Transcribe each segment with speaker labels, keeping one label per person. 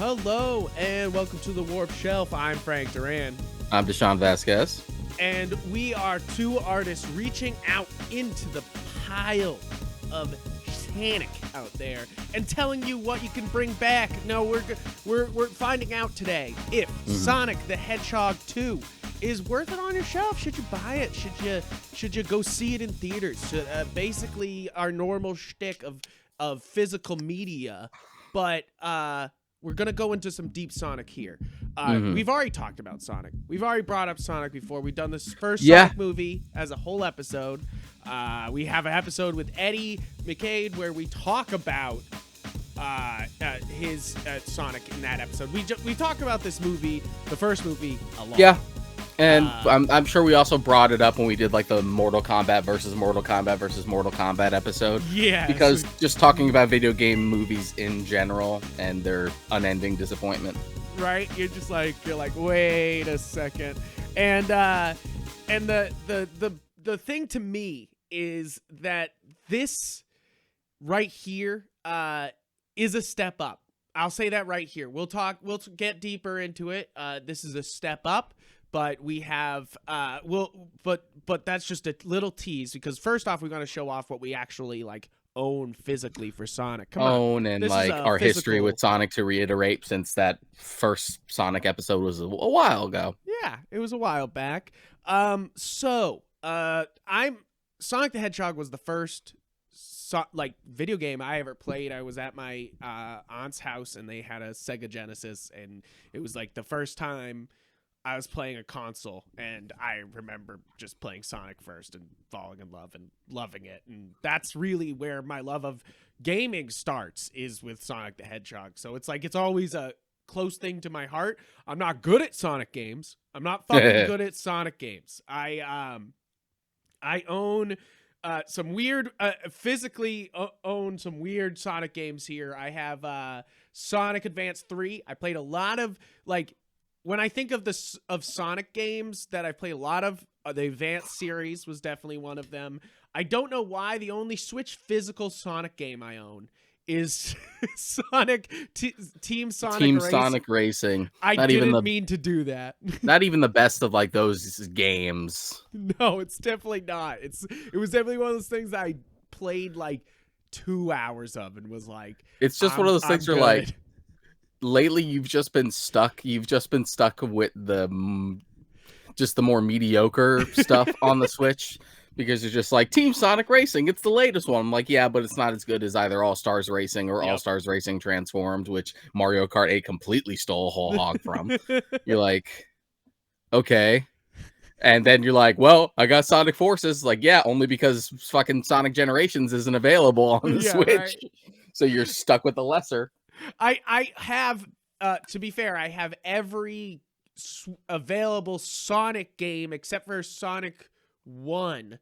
Speaker 1: Hello and welcome to the Warp Shelf. I'm Frank Duran.
Speaker 2: I'm Deshaun Vasquez.
Speaker 1: And we are two artists reaching out into the pile of Sonic out there and telling you what you can bring back. No, we're finding out today if Sonic the Hedgehog 2 is worth it on your shelf. Should you buy it? Should you go see it in theaters? Basically our normal shtick of physical media, but we're going to go into some deep Sonic here. We've already talked about Sonic. We've already brought up Sonic before. We've done this first Sonic movie as a whole episode. We have an episode with Eddie McCade where we talk about his Sonic in that episode. We talked about this movie, the first movie, a lot.
Speaker 2: Yeah. And I'm sure we also brought it up when we did like the Mortal Kombat versus Mortal Kombat episode.
Speaker 1: Yeah.
Speaker 2: Because just talking about video game movies in general and their unending disappointment.
Speaker 1: Right? You're like, wait a second. And the thing to me is that this right here is a step up. I'll say that right here. We'll get deeper into it. This is a step up. But we have, but that's just a little tease because first off, we're going to show off what we actually like own physically for Sonic. Come on.
Speaker 2: And like our history with Sonic to reiterate since that first Sonic episode was a while ago.
Speaker 1: Yeah, it was a while back. Sonic the Hedgehog was the first video game I ever played. I was at my aunt's house and they had a Sega Genesis and it was like the first time I was playing a console, and I remember just playing Sonic first and falling in love and loving it. And that's really where my love of gaming starts, is with Sonic the Hedgehog. So it's always a close thing to my heart. I'm not good at Sonic games. I'm not fucking good at Sonic games. I own some weird, physically own some weird Sonic games here. I have Sonic Advance 3. I played a lot of, like, when I think of Sonic games that I've played a lot of, the Advance series was definitely one of them. I don't know why the only Switch physical Sonic game I own is Sonic Team
Speaker 2: Sonic Racing.
Speaker 1: I didn't mean to do that.
Speaker 2: Not even the best of like those games.
Speaker 1: No, it's definitely not. It was definitely one of those things that I played like 2 hours of and was like,
Speaker 2: it's just one of those things where like, lately you've just been stuck with the more mediocre stuff on the Switch, because you're just like, Team Sonic Racing, it's the latest one. I'm like, yeah, but it's not as good as either All Stars Racing or All Stars Racing Transformed, which Mario Kart 8 completely stole a whole hog from. You're like, okay. And then you're like, well, I got Sonic Forces. Like, yeah, only because fucking Sonic Generations isn't available on the Switch. Right. So you're stuck with the lesser.
Speaker 1: I have, to be fair, I have every available Sonic game except for Sonic 1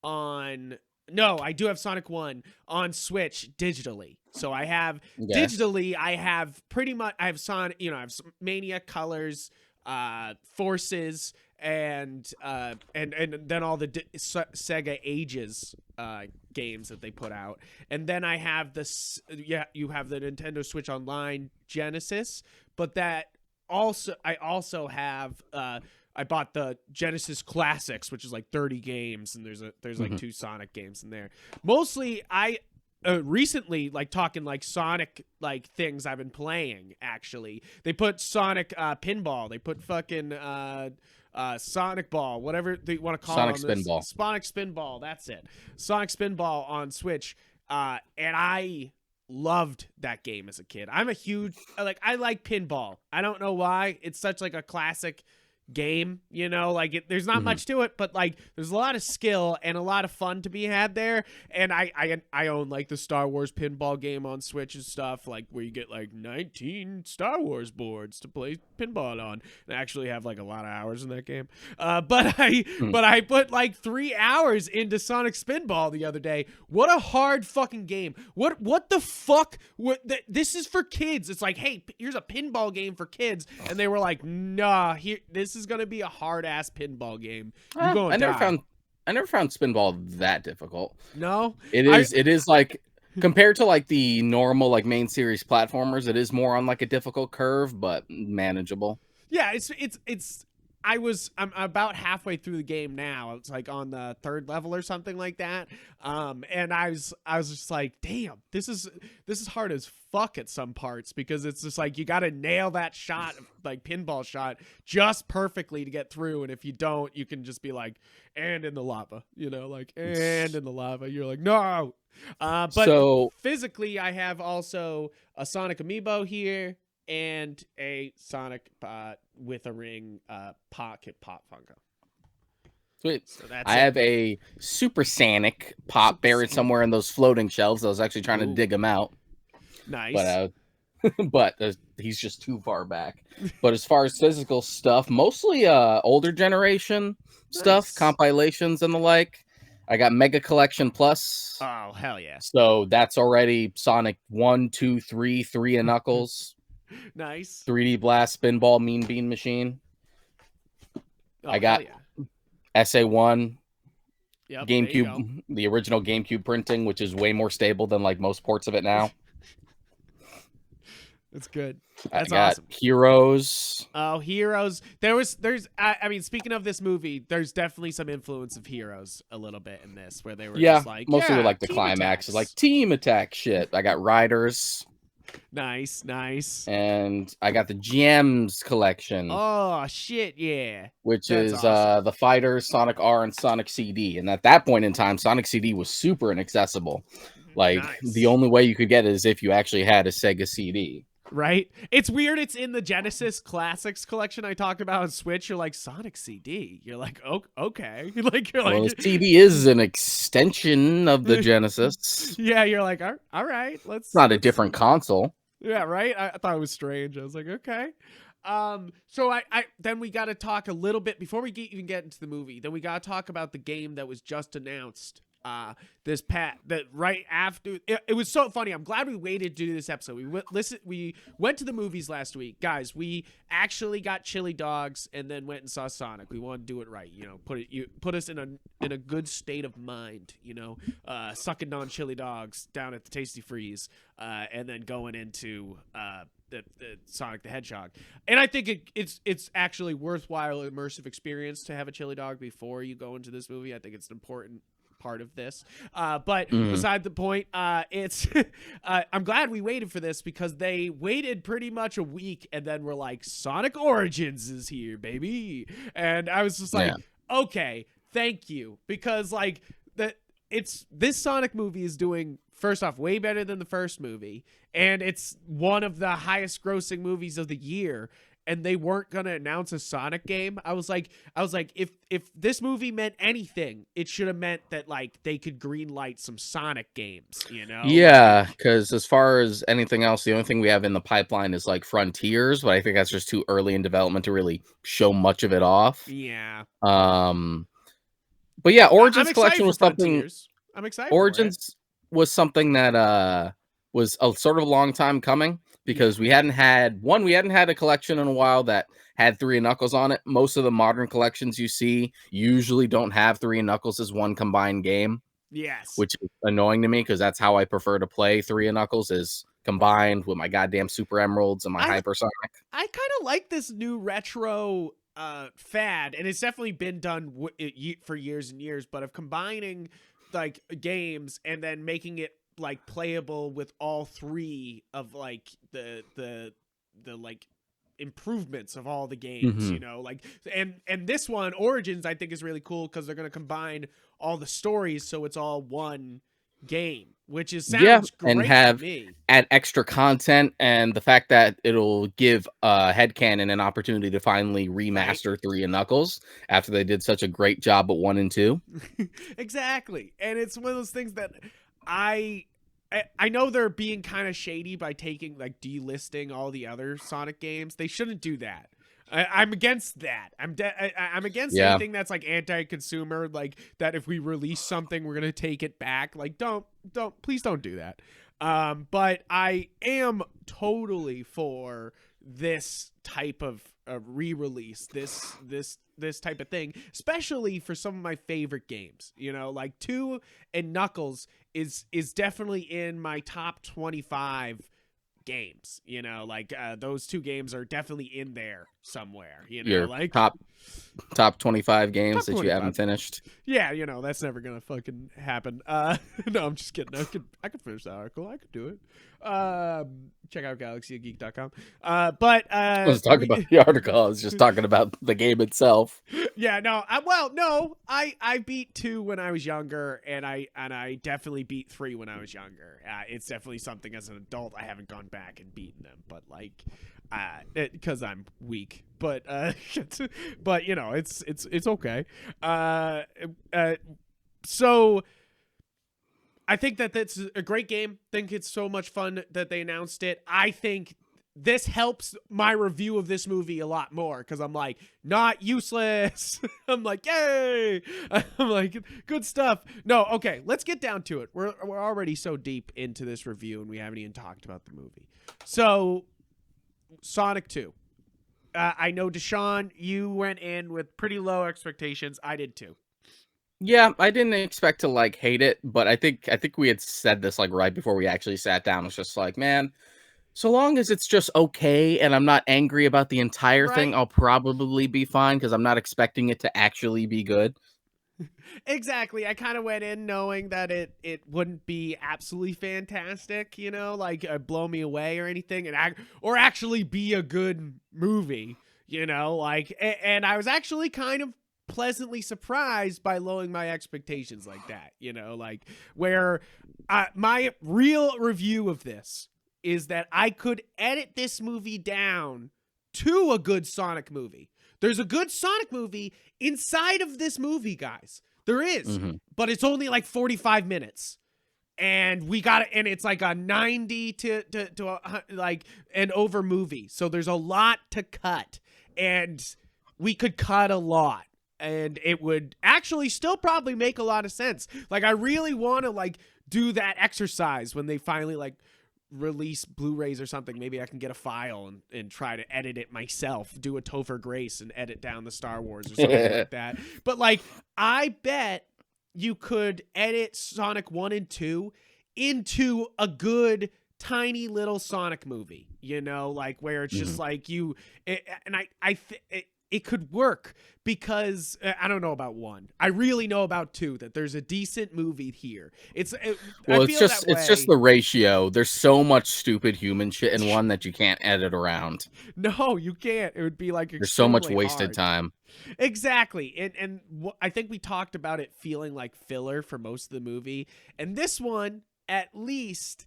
Speaker 1: on... No, I do have Sonic 1 on Switch digitally. So I have, digitally, I have pretty much, I have Sonic, I have Mania, Colors, Forces, and then all the Sega Ages games that they put out. And then I have you have the Nintendo Switch Online Genesis, but I also have I bought the Genesis Classics, which is like 30 games, and there's like 2 Sonic games in there. Mostly I recently, like, talking like Sonic like things I've been playing. Actually, they put Sonic Pinball, they put fucking Sonic Ball, whatever they want to call
Speaker 2: Sonic
Speaker 1: it.
Speaker 2: Spinball.
Speaker 1: Sonic Spinball, that's it. Sonic Spinball on Switch. And I loved that game as a kid. I'm a huge, I like pinball. I don't know why. It's such like a classic game, there's not much to it, but like there's a lot of skill and a lot of fun to be had there. And I own like the Star Wars pinball game on Switch and stuff, like where you get like 19 Star Wars boards to play pinball on. And I actually have like a lot of hours in that game. But I put like 3 hours into Sonic Spinball the other day. What a hard fucking game. What the fuck? This is for kids. It's like, hey, here's a pinball game for kids. And they were like, nah, this is gonna be a hard ass pinball game.
Speaker 2: I never found Spinball that difficult.
Speaker 1: No,
Speaker 2: it is like compared to like the normal like main series platformers, it is more on like a difficult curve, but manageable.
Speaker 1: Yeah, it's I'm about halfway through the game now. It's like on the third level or something like that. And I was just like, damn, this is hard as fuck at some parts, because it's just like you got to nail that shot, like pinball shot, just perfectly to get through. And if you don't, you can just be like, and in the lava, like, and in the lava. You're like, no. But
Speaker 2: So
Speaker 1: physically, I have also a Sonic Amiibo here and a Sonic with a ring pocket pop Funko.
Speaker 2: sweet.
Speaker 1: So that's
Speaker 2: I have a Super Sonic pop buried somewhere in those floating shelves. I was actually trying to dig him out.
Speaker 1: Nice.
Speaker 2: But he's just too far back. But as far as physical stuff, mostly older generation stuff, compilations and the like. I got Mega Collection Plus.
Speaker 1: Oh, hell yeah.
Speaker 2: So that's already Sonic 1, 2, 3, 3 and Knuckles.
Speaker 1: Nice.
Speaker 2: 3D Blast, Spinball, Mean Bean Machine.
Speaker 1: Oh,
Speaker 2: I got SA1.
Speaker 1: Yep,
Speaker 2: GameCube, the original GameCube printing, which is way more stable than like most ports of it now.
Speaker 1: That's good. That's
Speaker 2: I got
Speaker 1: awesome.
Speaker 2: Heroes.
Speaker 1: Oh, Heroes. I mean, speaking of this movie, there's definitely some influence of Heroes a little bit in this, where they were just like,
Speaker 2: mostly with like the
Speaker 1: team
Speaker 2: climax is like
Speaker 1: attacks.
Speaker 2: team attack shit. I got Riders.
Speaker 1: Nice.
Speaker 2: And I got the Gems collection.
Speaker 1: Oh shit, yeah.
Speaker 2: Which
Speaker 1: That's
Speaker 2: is
Speaker 1: awesome.
Speaker 2: the Fighters, Sonic R, and Sonic CD. And at that point in time, Sonic CD was super inaccessible. Like the only way you could get it is if you actually had a Sega CD.
Speaker 1: Right? It's weird. It's in the Genesis Classics collection I talked about on Switch. You're like, Sonic CD. You're like, oh, okay. You're like,
Speaker 2: the CD is an extension of the Genesis.
Speaker 1: Yeah, you're like, all right.
Speaker 2: It's not a different console.
Speaker 1: Yeah, right? I thought it was strange. I was like, okay. So I then we got to talk a little bit before we even get into the movie. Then we got to talk about the game that was just announced. That right after it was so funny. I'm glad we waited to do this episode. We went to the movies last week, guys. We actually got chili dogs and then went and saw Sonic. We wanted to do it right, put us in a good state of mind, sucking on chili dogs down at the Tasty Freeze, and then going into the Sonic the Hedgehog. And I think it's actually worthwhile immersive experience to have a chili dog before you go into this movie. I think it's an important part of this, but beside the point, it's I'm glad we waited for this, because they waited pretty much a week and then we're like, Sonic Origins is here, baby. And I was just like, okay, thank you, because like this Sonic movie is doing, first off, way better than the first movie, and it's one of the highest grossing movies of the year. And they weren't gonna announce a Sonic game. I was like, if this movie meant anything, it should have meant that like they could green light some Sonic games,
Speaker 2: Yeah, because as far as anything else, the only thing we have in the pipeline is like Frontiers, but I think that's just too early in development to really show much of it off.
Speaker 1: Yeah.
Speaker 2: But yeah, Origins Collection was something.
Speaker 1: I'm excited.
Speaker 2: Origins was something that was a sort of a long time coming, because we hadn't had a collection in a while that had 3 and Knuckles on it. Most of the modern collections you see usually don't have 3 and Knuckles as one combined game.
Speaker 1: Yes.
Speaker 2: Which is annoying to me, because that's how I prefer to play 3 and Knuckles, is combined with my goddamn Super Emeralds and my Hypersonic.
Speaker 1: I kind of like this new retro fad, and it's definitely been done for years and years, but of combining like games and then making it like playable with all 3 of like the like improvements of all the games, like, and this one, Origins, I think is really cool because they're going to combine all the stories, so it's all one game, which sounds great
Speaker 2: and have
Speaker 1: to me.
Speaker 2: Add extra content, and the fact that it'll give Headcanon an opportunity to finally remaster 3 and Knuckles after they did such a great job at 1 and 2.
Speaker 1: Exactly. And it's one of those things that I know they're being kind of shady by taking like delisting all the other Sonic games. They shouldn't do that. I'm against that. I'm against anything that's like anti-consumer, like that if we release something we're gonna take it back. Like please don't do that. But I am totally for this type of re-release, this type of thing, especially for some of my favorite games. You know, like 2 and Knuckles is definitely in my top 25 games. You know, like those 2 games are definitely in there somewhere. You know,
Speaker 2: Your
Speaker 1: like
Speaker 2: top 25 games
Speaker 1: top
Speaker 2: that you haven't
Speaker 1: 25.
Speaker 2: finished.
Speaker 1: Yeah, you know, that's never gonna fucking happen. No, I'm just kidding. I could finish that article. I could do it. Check out galaxygeek.com. But
Speaker 2: I was talking about the article. I was just talking about the game itself.
Speaker 1: yeah, no. I beat 2 when I was younger, and I definitely beat 3 when I was younger. It's definitely something as an adult I haven't gone back and beaten them, but like, because I'm weak. But but you know, it's okay. So I think that that's a great game. Think it's so much fun that they announced it. I think this helps my review of this movie a lot more because I'm like, not useless. I'm like, yay. I'm like, good stuff. No, okay, let's get down to it. We're already so deep into this review and we haven't even talked about the movie. So, Sonic 2. I know, Deshaun, you went in with pretty low expectations. I did too.
Speaker 2: Yeah, I didn't expect to like hate it, but I think we had said this like right before we actually sat down. It's just like, man, so long as it's just okay and I'm not angry about the entire thing,
Speaker 1: Right?
Speaker 2: I'll probably be fine because I'm not expecting it to actually be good.
Speaker 1: Exactly. I kind of went in knowing that it wouldn't be absolutely fantastic, you know, like blow me away or anything, or actually be a good movie, you know, like, and I was actually kind of pleasantly surprised by lowering my expectations like that, you know, like where my real review of this is that I could edit this movie down to a good Sonic movie. There's a good Sonic movie inside of this movie, guys. There is, but it's only like 45 minutes. And we got it, and it's like a 90 to like an over movie. So there's a lot to cut, and we could cut a lot, and it would actually still probably make a lot of sense. Like I really want to like do that exercise when they finally like release Blu-rays or something. Maybe I can get a file and try to edit it myself, do a Topher Grace and edit down the Star Wars or something like that. But like, I bet you could edit Sonic 1 and 2 into a good tiny little Sonic movie, you know, like where it's just like it could work because I don't know about 1. I really know about 2 that there's a decent movie here.
Speaker 2: Well,
Speaker 1: I feel
Speaker 2: it's just the ratio. There's so much stupid human shit in 1 that you can't edit around.
Speaker 1: No, you can't. It would be like
Speaker 2: There's so much
Speaker 1: extremely
Speaker 2: wasted
Speaker 1: hard.
Speaker 2: time.
Speaker 1: Exactly. And I think we talked about it feeling like filler for most of the movie. And this one, at least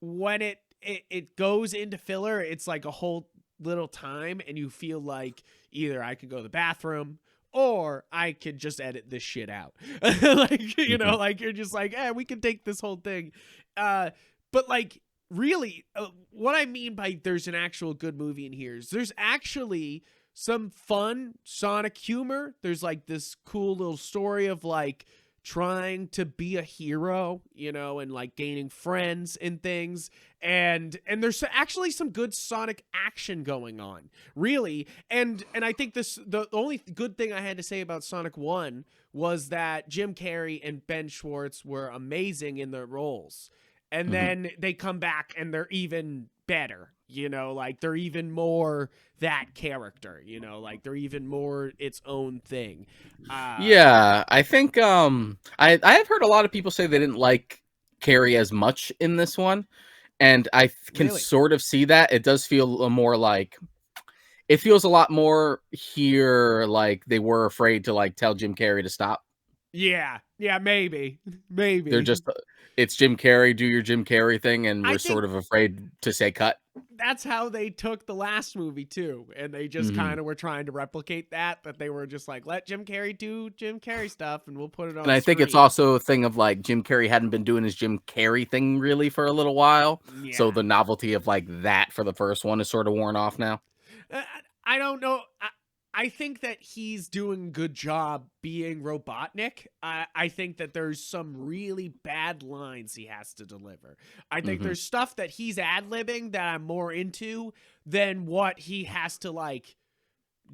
Speaker 1: when it goes into filler, it's like a whole little time and you feel like either I could go to the bathroom or I could just edit this shit out. Like, you know, like you're just like, we can take this whole thing. But like, really, what I mean by there's an actual good movie in here is there's actually some fun Sonic humor. There's like this cool little story of like trying to be a hero, you know, and like gaining friends and things. And there's actually some good Sonic action going on, really. And I think the only good thing I had to say about Sonic 1 was that Jim Carrey and Ben Schwartz were amazing in their roles. And then they come back and they're even better, you know, like they're even more that character, you know, like they're even more its own thing.
Speaker 2: Yeah, I think I have heard a lot of people say they didn't like Carrie as much in this one, and I can
Speaker 1: Really?
Speaker 2: sort of see that. It does feel more like it feels a lot more here like they were afraid to like tell Jim Carrey to stop.
Speaker 1: Yeah, maybe.
Speaker 2: They're just it's Jim Carrey, do your Jim Carrey thing, and
Speaker 1: I
Speaker 2: we're
Speaker 1: think
Speaker 2: sort of afraid to say cut.
Speaker 1: that's how they took the last movie too, and they just kind of were trying to replicate that they were just like, let Jim Carrey do Jim Carrey stuff and we'll put it on
Speaker 2: And I think it's
Speaker 1: screen.
Speaker 2: also a thing of like Jim Carrey hadn't been doing his Jim Carrey thing really for a little while.
Speaker 1: Yeah.
Speaker 2: So the novelty of like that for the first one is sort of worn off now.
Speaker 1: I don't know. I think that he's doing a good job being Robotnik. I think that there's some really bad lines he has to deliver. I think there's stuff that he's ad-libbing that I'm more into than what he has to like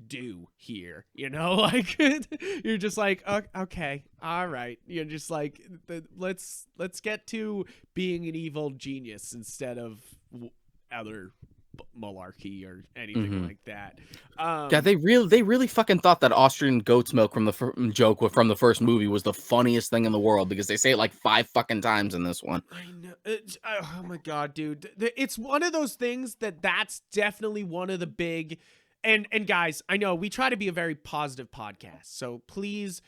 Speaker 1: do here, you know. Like you're just like, okay, all right, you're just like, let's get to being an evil genius instead of other malarkey or anything like that.
Speaker 2: Yeah, they really fucking thought that Austrian goat's milk from the joke from the first movie was the funniest thing in the world, because they say it like 5 fucking times in this one.
Speaker 1: I know. Oh my god, dude! It's one of those things that's definitely one of the big. And guys, I know we try to be a very positive podcast, so please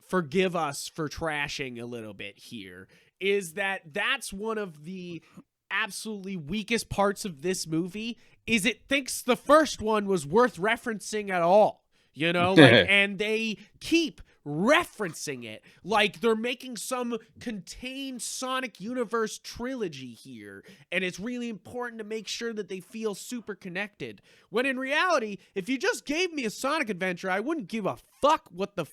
Speaker 1: forgive us for trashing a little bit here. That's one of the absolutely weakest parts of this movie, is it thinks the first one was worth referencing at all, you know, like, and they keep referencing it like they're making some contained Sonic universe trilogy here, and it's really important to make sure that they feel super connected, when in reality, if you just gave me a Sonic adventure, I wouldn't give a fuck what the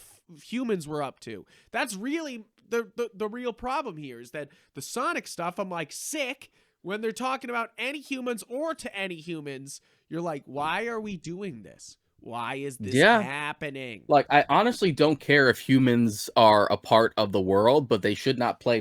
Speaker 1: humans were up to. That's really the real problem here, is that the Sonic stuff, I'm like sick when they're talking about any humans or to any humans. You're like, why are we doing this? Why is this happening?
Speaker 2: Like, I honestly don't care if humans are a part of the world, but they should not play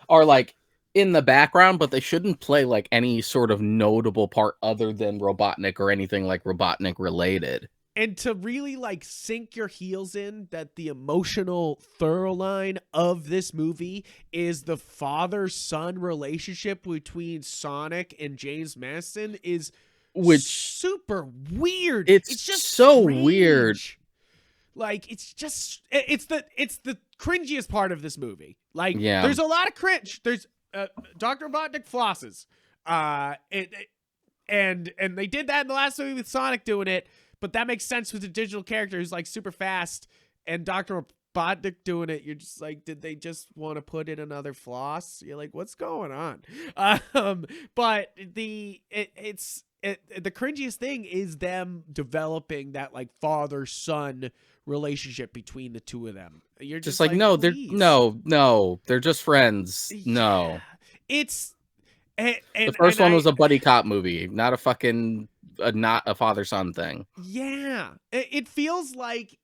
Speaker 2: or like in the background, but they shouldn't play like any sort of notable part other than Robotnik or anything like Robotnik related.
Speaker 1: And to really like sink your heels in that the emotional thorough line of this movie is the father-son relationship between Sonic and James Marsden is super weird.
Speaker 2: It's just so strange. Weird.
Speaker 1: Like, it's the cringiest part of this movie. Like, there's a lot of cringe. There's Dr. Robotnik flosses. And they did that in the last movie with Sonic doing it. But that makes sense with the digital character who's like super fast, and Dr. Robotnik doing it. You're just like, did they just want to put in another floss? You're like, what's going on? But the cringiest thing is them developing that like father-son relationship between the two of them. You're just like
Speaker 2: no, they're just friends. No,
Speaker 1: it's
Speaker 2: the first one was a buddy cop movie, not a fucking. Not a father-son thing.
Speaker 1: Yeah, it feels like,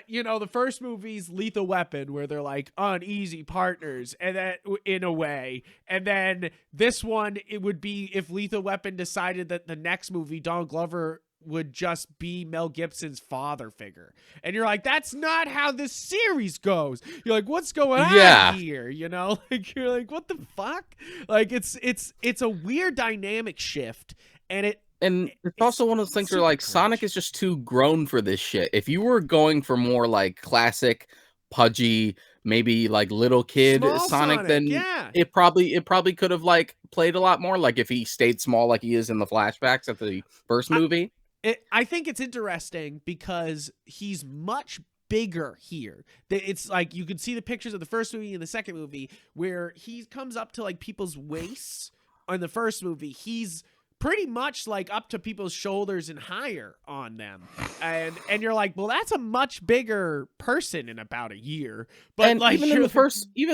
Speaker 1: you know, the first movie's Lethal Weapon, where they're like uneasy partners, and that in a way, and then this one, it would be if Lethal Weapon decided that the next movie, Donald Glover would just be Mel Gibson's father figure, and you're like, that's not how this series goes. You're like, what's going on here? You know, like, you're like, what the fuck? Like, it's a weird dynamic shift, and it's
Speaker 2: also one of those things where like Sonic is just too grown for this shit. If you were going for more like classic, pudgy, maybe like little kid Sonic, then it probably could have like played a lot more. Like if he stayed small like he is in the flashbacks at the first movie.
Speaker 1: I think it's interesting because he's much bigger here. It's like you can see the pictures of the first movie and the second movie where he comes up to like people's waists. In the first movie, he's pretty much like up to people's shoulders and higher on them, and you're like, well, that's a much bigger person in about a year. But
Speaker 2: and
Speaker 1: like,
Speaker 2: even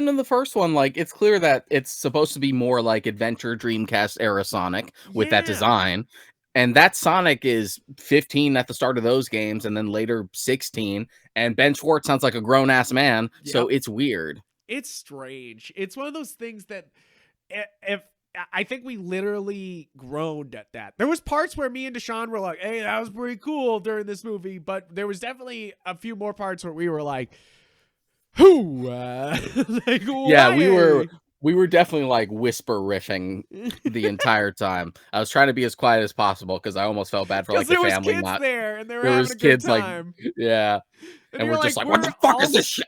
Speaker 2: in the first one, like, it's clear that it's supposed to be more like Adventure Dreamcast era Sonic with that design, and that Sonic is 15 at the start of those games, and then later 16. And Ben Schwartz sounds like a grown ass man, so it's weird.
Speaker 1: It's strange. It's one of those things that if I think we literally groaned at that. There was parts where me and Deshaun were like, hey, that was pretty cool during this movie. But there was definitely a few more parts where we were like, whoo. Like,
Speaker 2: we were definitely like whisper riffing the entire time. I was trying to be as quiet as possible because I almost felt bad for like the family.
Speaker 1: There was kids there and they were having a good time.
Speaker 2: Like, and we're just like, what the fuck is this shit?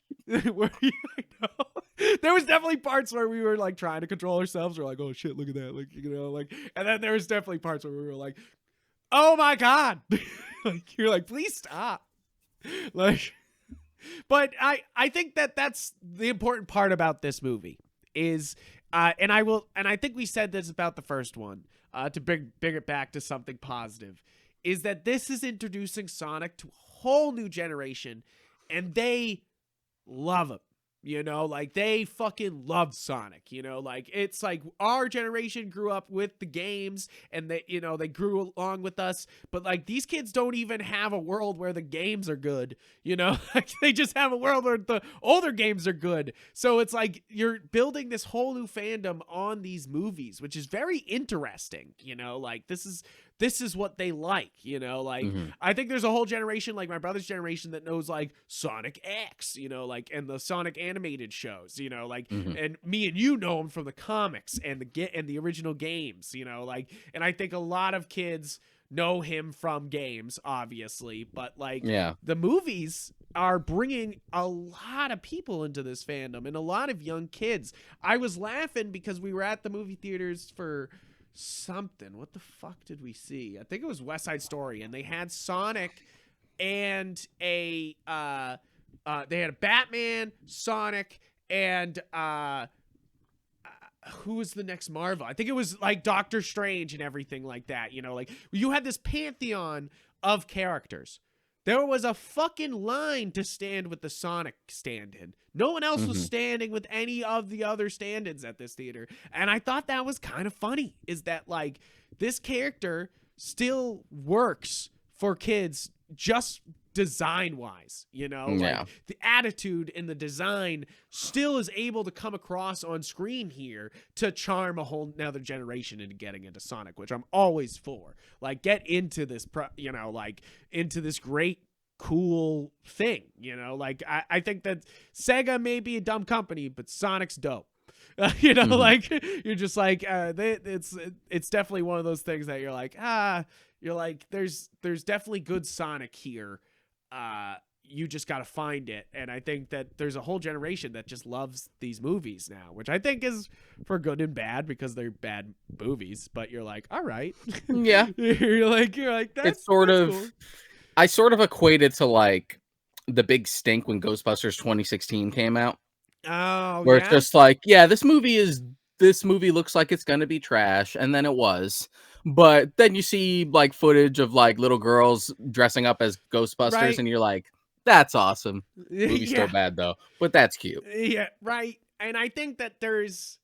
Speaker 1: There was definitely parts where we were like trying to control ourselves. We're like, oh shit, look at that. Like, you know, like, and then there was definitely parts where we were like, oh my God. Like, you're like, please stop. Like, but I think that's the important part about this movie is, and I think we said this about the first one, to bring it back to something positive, is that this is introducing Sonic to a whole new generation, and they love him. You know, like they fucking love Sonic, you know, like it's like our generation grew up with the games and they, you know, they grew along with us, but like these kids don't even have a world where the games are good, you know, like they just have a world where the older games are good. So it's like you're building this whole new fandom on these movies, which is very interesting, you know, like this is what they like, you know, like I think there's a whole generation, like my brother's generation, that knows like Sonic X, you know, like, and the Sonic animated shows, you know, like, and me and you know them from the comics and the original games, you know, like, and I think a lot of kids know him from games, obviously, but like the movies are bringing a lot of people into this fandom and a lot of young kids. I was laughing because we were at the movie theaters for something. What the fuck did we see? I think it was West Side Story, and they had Sonic and they had a Batman, Sonic, and who was the next Marvel? I think it was like Doctor Strange and everything like that, you know, like you had this pantheon of characters. There was a fucking line to stand with the Sonic stand-in. No one else was standing with any of the other stand-ins at this theater. And I thought that was kind of funny, is that like this character still works for kids just design-wise, you know? Like the attitude and the design still is able to come across on screen here to charm a whole nother generation into getting into Sonic, which I'm always for. Like, get into this, you know, like, into this great, cool thing, you know? Like, I think that Sega may be a dumb company, but Sonic's dope. You know, like, you're just like, it's definitely one of those things that you're like, you're like, there's definitely good Sonic here. You just got to find it. And I think that there's a whole generation that just loves these movies now, which I think is for good and bad because they're bad movies, but you're like, all right.
Speaker 2: Yeah.
Speaker 1: you're like, that's,
Speaker 2: it's sort
Speaker 1: that's
Speaker 2: of,
Speaker 1: cool.
Speaker 2: I sort of equate it to like the big stink when Ghostbusters 2016 came out.
Speaker 1: Oh,
Speaker 2: where it's just like, this movie looks like it's going to be trash. And then it was. But then you see like footage of like little girls dressing up as Ghostbusters, and you're like, that's awesome. Movie's still bad though, but that's cute.
Speaker 1: Yeah, right. And I think that there's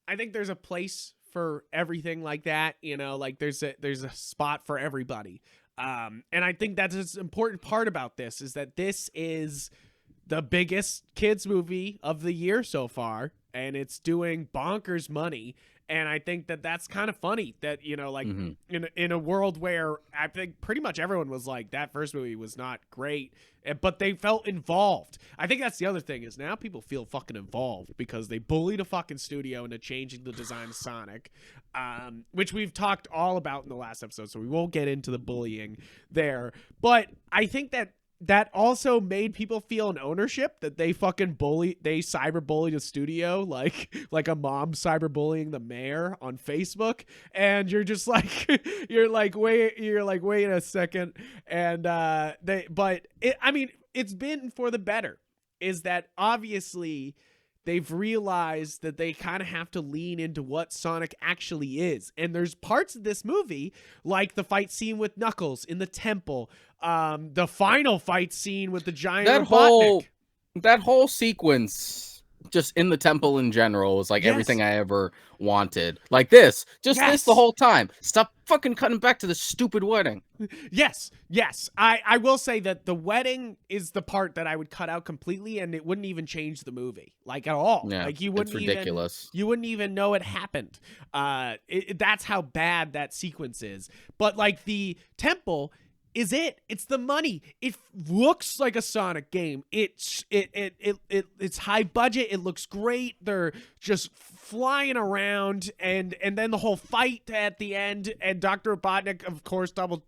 Speaker 1: a place for everything like that, you know, like there's a spot for everybody. And I think that's an important part about this, is that this is the biggest kids movie of the year so far, and it's doing bonkers money. And I think that that's kind of funny that, you know, like in a world where I think pretty much everyone was like, that first movie was not great, but they felt involved. I think that's the other thing, is now people feel fucking involved because they bullied a fucking studio into changing the design of Sonic, which we've talked all about in the last episode, so we won't get into the bullying there. But I think that also made people feel an ownership, that they fucking cyberbullied a studio, like a mom cyberbullying the mayor on Facebook. And you're just like, wait a second. And, it's been for the better, is that obviously they've realized that they kind of have to lean into what Sonic actually is. And there's parts of this movie, like the fight scene with Knuckles in the temple, the final fight scene with the giant Robotnik.
Speaker 2: That whole sequence just in the temple in general is like everything I ever wanted. Like this the whole time. Stop fucking cutting back to the stupid wedding.
Speaker 1: Yes. I will say that the wedding is the part that I would cut out completely, and it wouldn't even change the movie, like, at all.
Speaker 2: Yeah,
Speaker 1: like, you wouldn't,
Speaker 2: it's ridiculous.
Speaker 1: You wouldn't even know it happened. That's how bad that sequence is. But like the temple is it's the money. It looks like a Sonic game. It's high budget. It looks great. They're just flying around, and then the whole fight at the end, and Dr. Robotnik, of course, double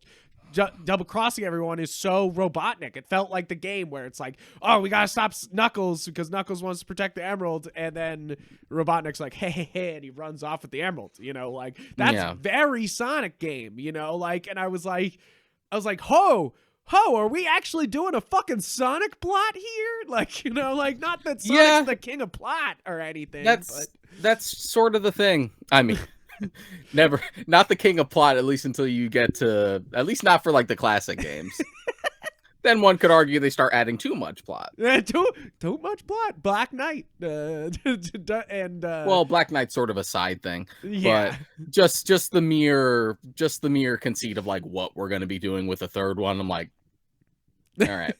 Speaker 1: crossing everyone, is so Robotnik. It felt like the game where it's like, oh, we gotta stop Knuckles because Knuckles wants to protect the emerald, and then Robotnik's like, hey, and he runs off with the emerald, you know, like that's very Sonic game, you know, like. And I was like, ho, are we actually doing a fucking Sonic plot here? Like, you know, like, not that Sonic's the king of plot or anything.
Speaker 2: That's sort of the thing. I mean, Never, not the king of plot, at least until you get to, at least not for like the classic games. Then one could argue they start adding too much plot.
Speaker 1: Too much plot. Black Knight, and
Speaker 2: Well, Black Knight's sort of a side thing,
Speaker 1: yeah,
Speaker 2: but just the mere conceit of like what we're gonna be doing with the third one. I'm like, all right,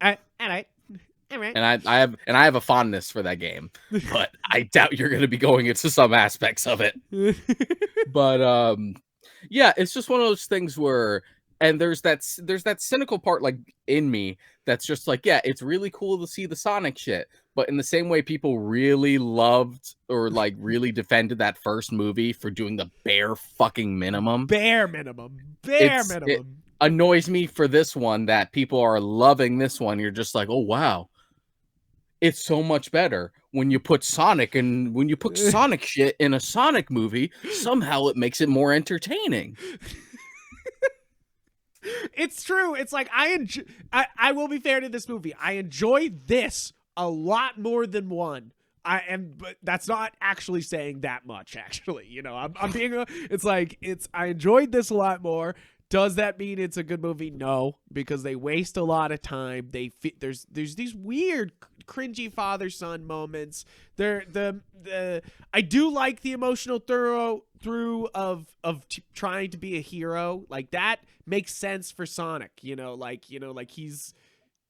Speaker 1: all right.
Speaker 2: and I have a fondness for that game, but I doubt you're gonna be going into some aspects of it. But yeah, it's just one of those things where, and there's that cynical part like in me that's just like, yeah, it's really cool to see the Sonic shit, but in the same way people really loved or like really defended that first movie for doing the bare fucking minimum. It annoys me for this one that people are loving this one. You're just like, oh wow, it's so much better when you put Sonic and when you put Sonic shit in a Sonic movie. Somehow it makes it more entertaining.
Speaker 1: It's true. It's like I will be fair to this movie. I enjoy this a lot more than one. But that's not actually saying that much. Actually, you know, I'm being. I enjoyed this a lot more. Does that mean it's a good movie? No, because they waste a lot of time. There's these weird, cringy father-son moments. I do like the emotional through of trying to be a hero. Like that makes sense for Sonic. Like he's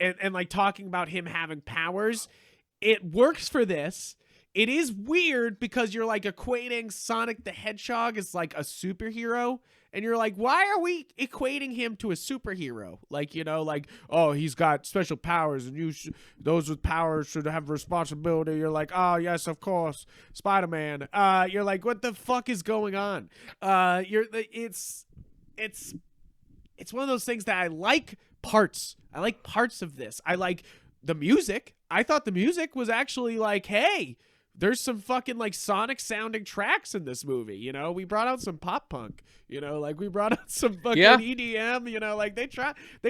Speaker 1: and like talking about him having powers. It works for this. It is weird because you're like equating Sonic the Hedgehog as like a superhero. And you're like, why are we equating him to a superhero? Like, like, oh, he's got special powers, and those with powers should have responsibility. You're like, oh, yes, of course, Spider-Man. You're like, what the fuck is going on? It's one of those things that I like parts. I like parts of this. I like the music. I thought the music was actually like, hey, there's some fucking like Sonic sounding tracks in this movie. We brought out some pop punk, like we brought out some fucking EDM, like they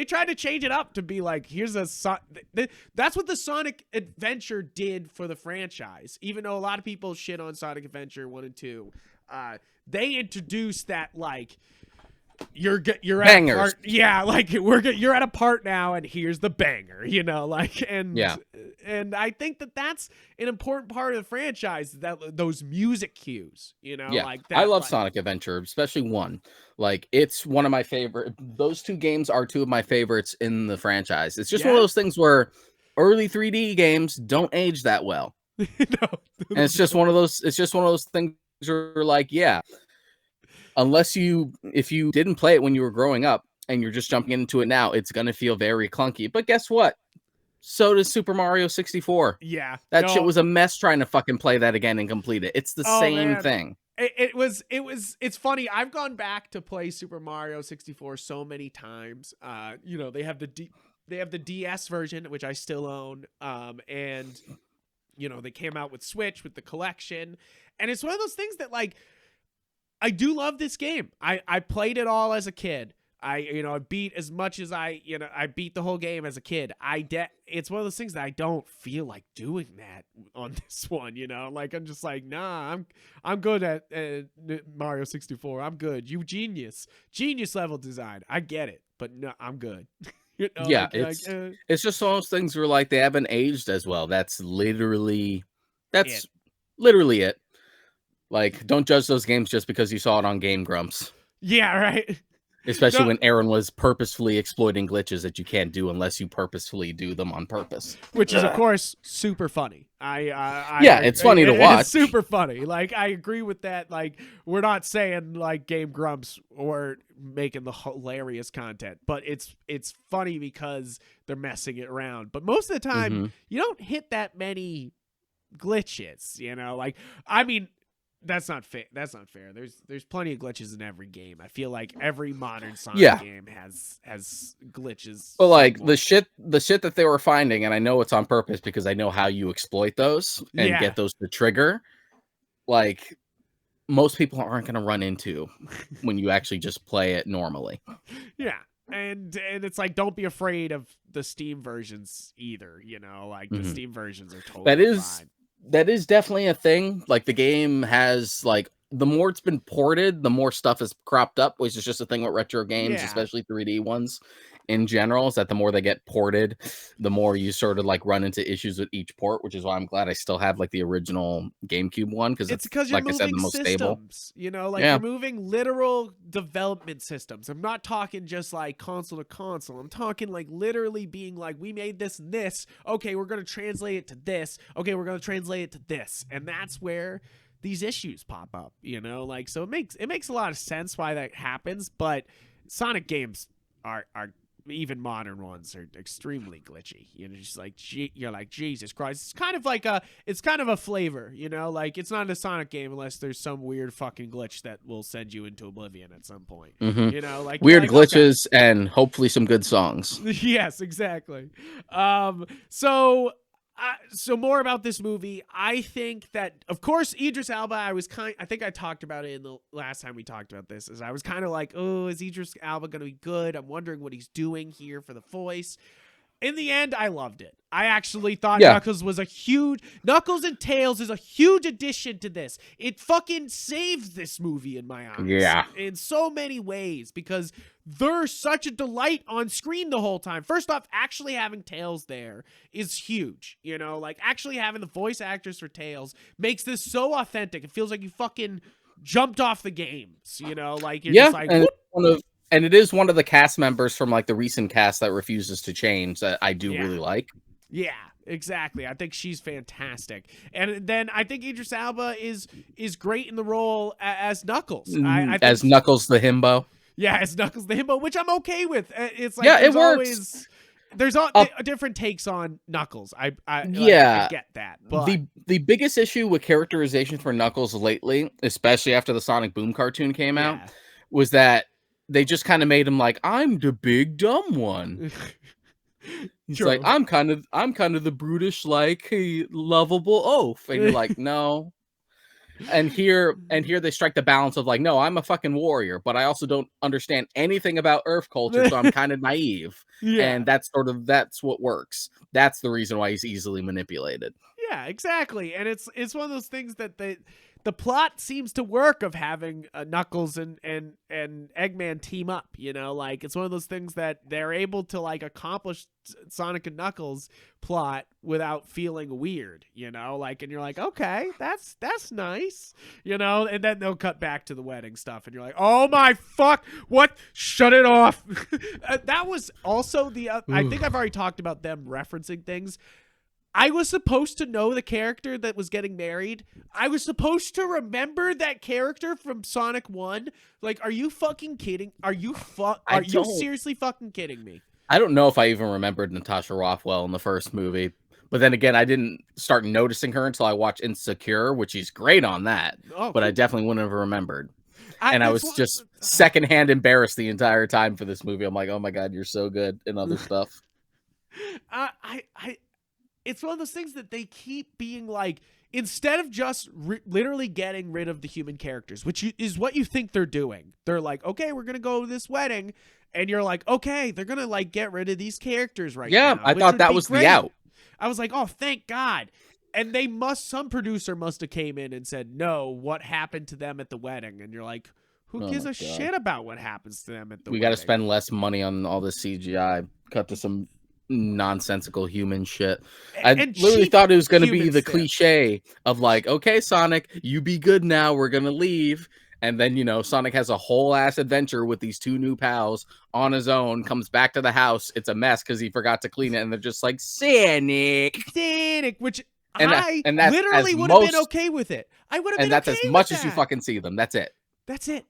Speaker 1: tried to change it up to be like, here's that's what the Sonic Adventure did for the franchise. Even though a lot of people shit on Sonic Adventure 1 and 2, they introduced that like, you're
Speaker 2: bangers.
Speaker 1: At a part, yeah, like you're at a part now, and here's the banger, like, and
Speaker 2: yeah.
Speaker 1: And I think that's an important part of the franchise, that those music cues,
Speaker 2: yeah.
Speaker 1: like that.
Speaker 2: I love Sonic Adventure, especially 1. Like it's one of my favorite. Those 2 games are 2 of my favorites in the franchise. It's just one of those things where early 3D games don't age that well.
Speaker 1: No.
Speaker 2: And it's just one of those. It's just one of those things where like, yeah. If you didn't play it when you were growing up and you're just jumping into it now, it's going to feel very clunky. But guess what? So does Super Mario 64.
Speaker 1: Yeah.
Speaker 2: That shit was a mess trying to fucking play that again and complete it. It's the same thing.
Speaker 1: It's funny. I've gone back to play Super Mario 64 so many times. They have the DS version, which I still own. And they came out with Switch with the collection. And it's one of those things that like, I do love this game. I played it all as a kid. I beat as much as I beat the whole game as a kid. It's one of those things that I don't feel like doing that on this one, like I'm just like, nah, I'm good at Mario 64. I'm good. You genius level design. I get it, but no, I'm good.
Speaker 2: Yeah, it's just one of those things where like they haven't aged as well. That's literally it. Like, don't judge those games just because you saw it on Game Grumps.
Speaker 1: Yeah, right.
Speaker 2: Especially when Aaron was purposefully exploiting glitches that you can't do unless you purposefully do them on purpose.
Speaker 1: Which is, of course, super funny.
Speaker 2: It's funny to watch.
Speaker 1: It's super funny. Like, I agree with that. Like, we're not saying, like, Game Grumps or making the hilarious content, but it's funny because they're messing it around. But most of the time, you don't hit that many glitches, Like, I mean... That's not fair. There's plenty of glitches in every game. I feel like every modern Sonic game has glitches.
Speaker 2: But like the shit that they were finding, and I know it's on purpose because I know how you exploit those and get those to trigger. Like most people aren't going to run into when you actually just play it normally.
Speaker 1: Yeah. And it's like, don't be afraid of the Steam versions either. Like the Steam versions are totally fine.
Speaker 2: That is definitely a thing. Like the game has like the more it's been ported, the more stuff has cropped up, which is just a thing with retro games,
Speaker 1: Yeah.
Speaker 2: especially 3D ones in general, is that the more they get ported, the more you sort of like run into issues with each port, which is why I'm glad I still have like the original GameCube one, because
Speaker 1: It's
Speaker 2: it's,
Speaker 1: because you're
Speaker 2: like I said,
Speaker 1: moving
Speaker 2: the most stable.
Speaker 1: systems, you know, like
Speaker 2: Yeah.
Speaker 1: you're moving literal development systems. I'm not talking just like console to console. I'm talking like literally being like, we made this and this. Okay, we're going to translate it to this. Okay, we're going to translate it to this. And that's where these issues pop up, you know, like, so it makes a lot of sense why that happens, but Sonic games are even modern ones are extremely glitchy. You know, just like you're like, Jesus Christ. It's kind of a flavor, you know, like it's not a Sonic game unless there's some weird fucking glitch that will send you into oblivion at some point. You know, like
Speaker 2: Weird
Speaker 1: like,
Speaker 2: glitches and hopefully some good songs.
Speaker 1: Yes, exactly. So more about this movie. I think that, of course, Idris Elba. I think I talked about it in the last time we talked about this. Is I was kind of like, oh, is Idris Elba going to be good? I'm wondering what he's doing here for the voice. In the end, I loved it. I actually thought Knuckles and Tails is a huge addition to this. It fucking saves this movie in my eyes.
Speaker 2: Yeah.
Speaker 1: In so many ways, because they're such a delight on screen the whole time. First off, actually having Tails there is huge. You know, like actually having the voice actors for Tails makes this so authentic. It feels like you fucking jumped off the games, you know, like you're just like,
Speaker 2: and it is one of the cast members from like the recent cast that refuses to change that I do really like.
Speaker 1: Yeah, exactly. I think she's fantastic. And then I think Idris Elba is great in the role as Knuckles. I think,
Speaker 2: Knuckles the himbo.
Speaker 1: Yeah, as Knuckles the himbo, which I'm okay with. It's like
Speaker 2: it works.
Speaker 1: There's different takes on Knuckles. I get that. But
Speaker 2: the biggest issue with characterization for Knuckles lately, especially after the Sonic Boom cartoon came out, was that they just kind of made him like, I'm the big dumb one. He's like, I'm kind of the brutish, like lovable oaf, and you're like, no. And here they strike the balance of like, no, I'm a fucking warrior, but I also don't understand anything about Earth culture, so I'm kind of naive. And that's what works. That's the reason why he's easily manipulated.
Speaker 1: Yeah, exactly. And it's one of those things that the plot seems to work of having Knuckles and Eggman team up, you know, like it's one of those things that they're able to like accomplish Sonic and Knuckles plot without feeling weird, you know, like, and you're like, okay, that's nice, you know, and then they'll cut back to the wedding stuff and you're like, oh my fuck, what? Shut it off. That was also I think I've already talked about them referencing things. I was supposed to know the character that was getting married. I was supposed to remember that character from Sonic 1. Like, are you fucking kidding? Are you seriously fucking kidding me?
Speaker 2: I don't know if I even remembered Natasha Rothwell in the first movie. But then again, I didn't start noticing her until I watched Insecure, which she's great on that.
Speaker 1: Oh,
Speaker 2: but
Speaker 1: cool.
Speaker 2: I definitely wouldn't have remembered. I was just secondhand embarrassed the entire time for this movie. I'm like, oh my God, you're so good in other stuff.
Speaker 1: It's one of those things that they keep being like, instead of just literally getting rid of the human characters, which is what you think they're doing. They're like, okay, we're going to go to this wedding. And you're like, okay, they're going to like get rid of these characters now.
Speaker 2: Yeah, I thought that was the out.
Speaker 1: I was like, oh, thank God. And some producer must have came in and said, no, what happened to them at the wedding? And you're like, who gives a shit about what happens to them at the wedding?
Speaker 2: We got to spend less money on all this CGI. Cut to some nonsensical human shit. I literally thought it was going to be the cliche of like, okay, Sonic, you be good now. We're going to leave. And then, you know, Sonic has a whole ass adventure with these two new pals on his own, comes back to the house. It's a mess because he forgot to clean it. And they're just like, Sonic,
Speaker 1: which I literally would have been okay with it. I would have been okay with that. And that's
Speaker 2: as much as you fucking see them. That's it.
Speaker 1: That's it.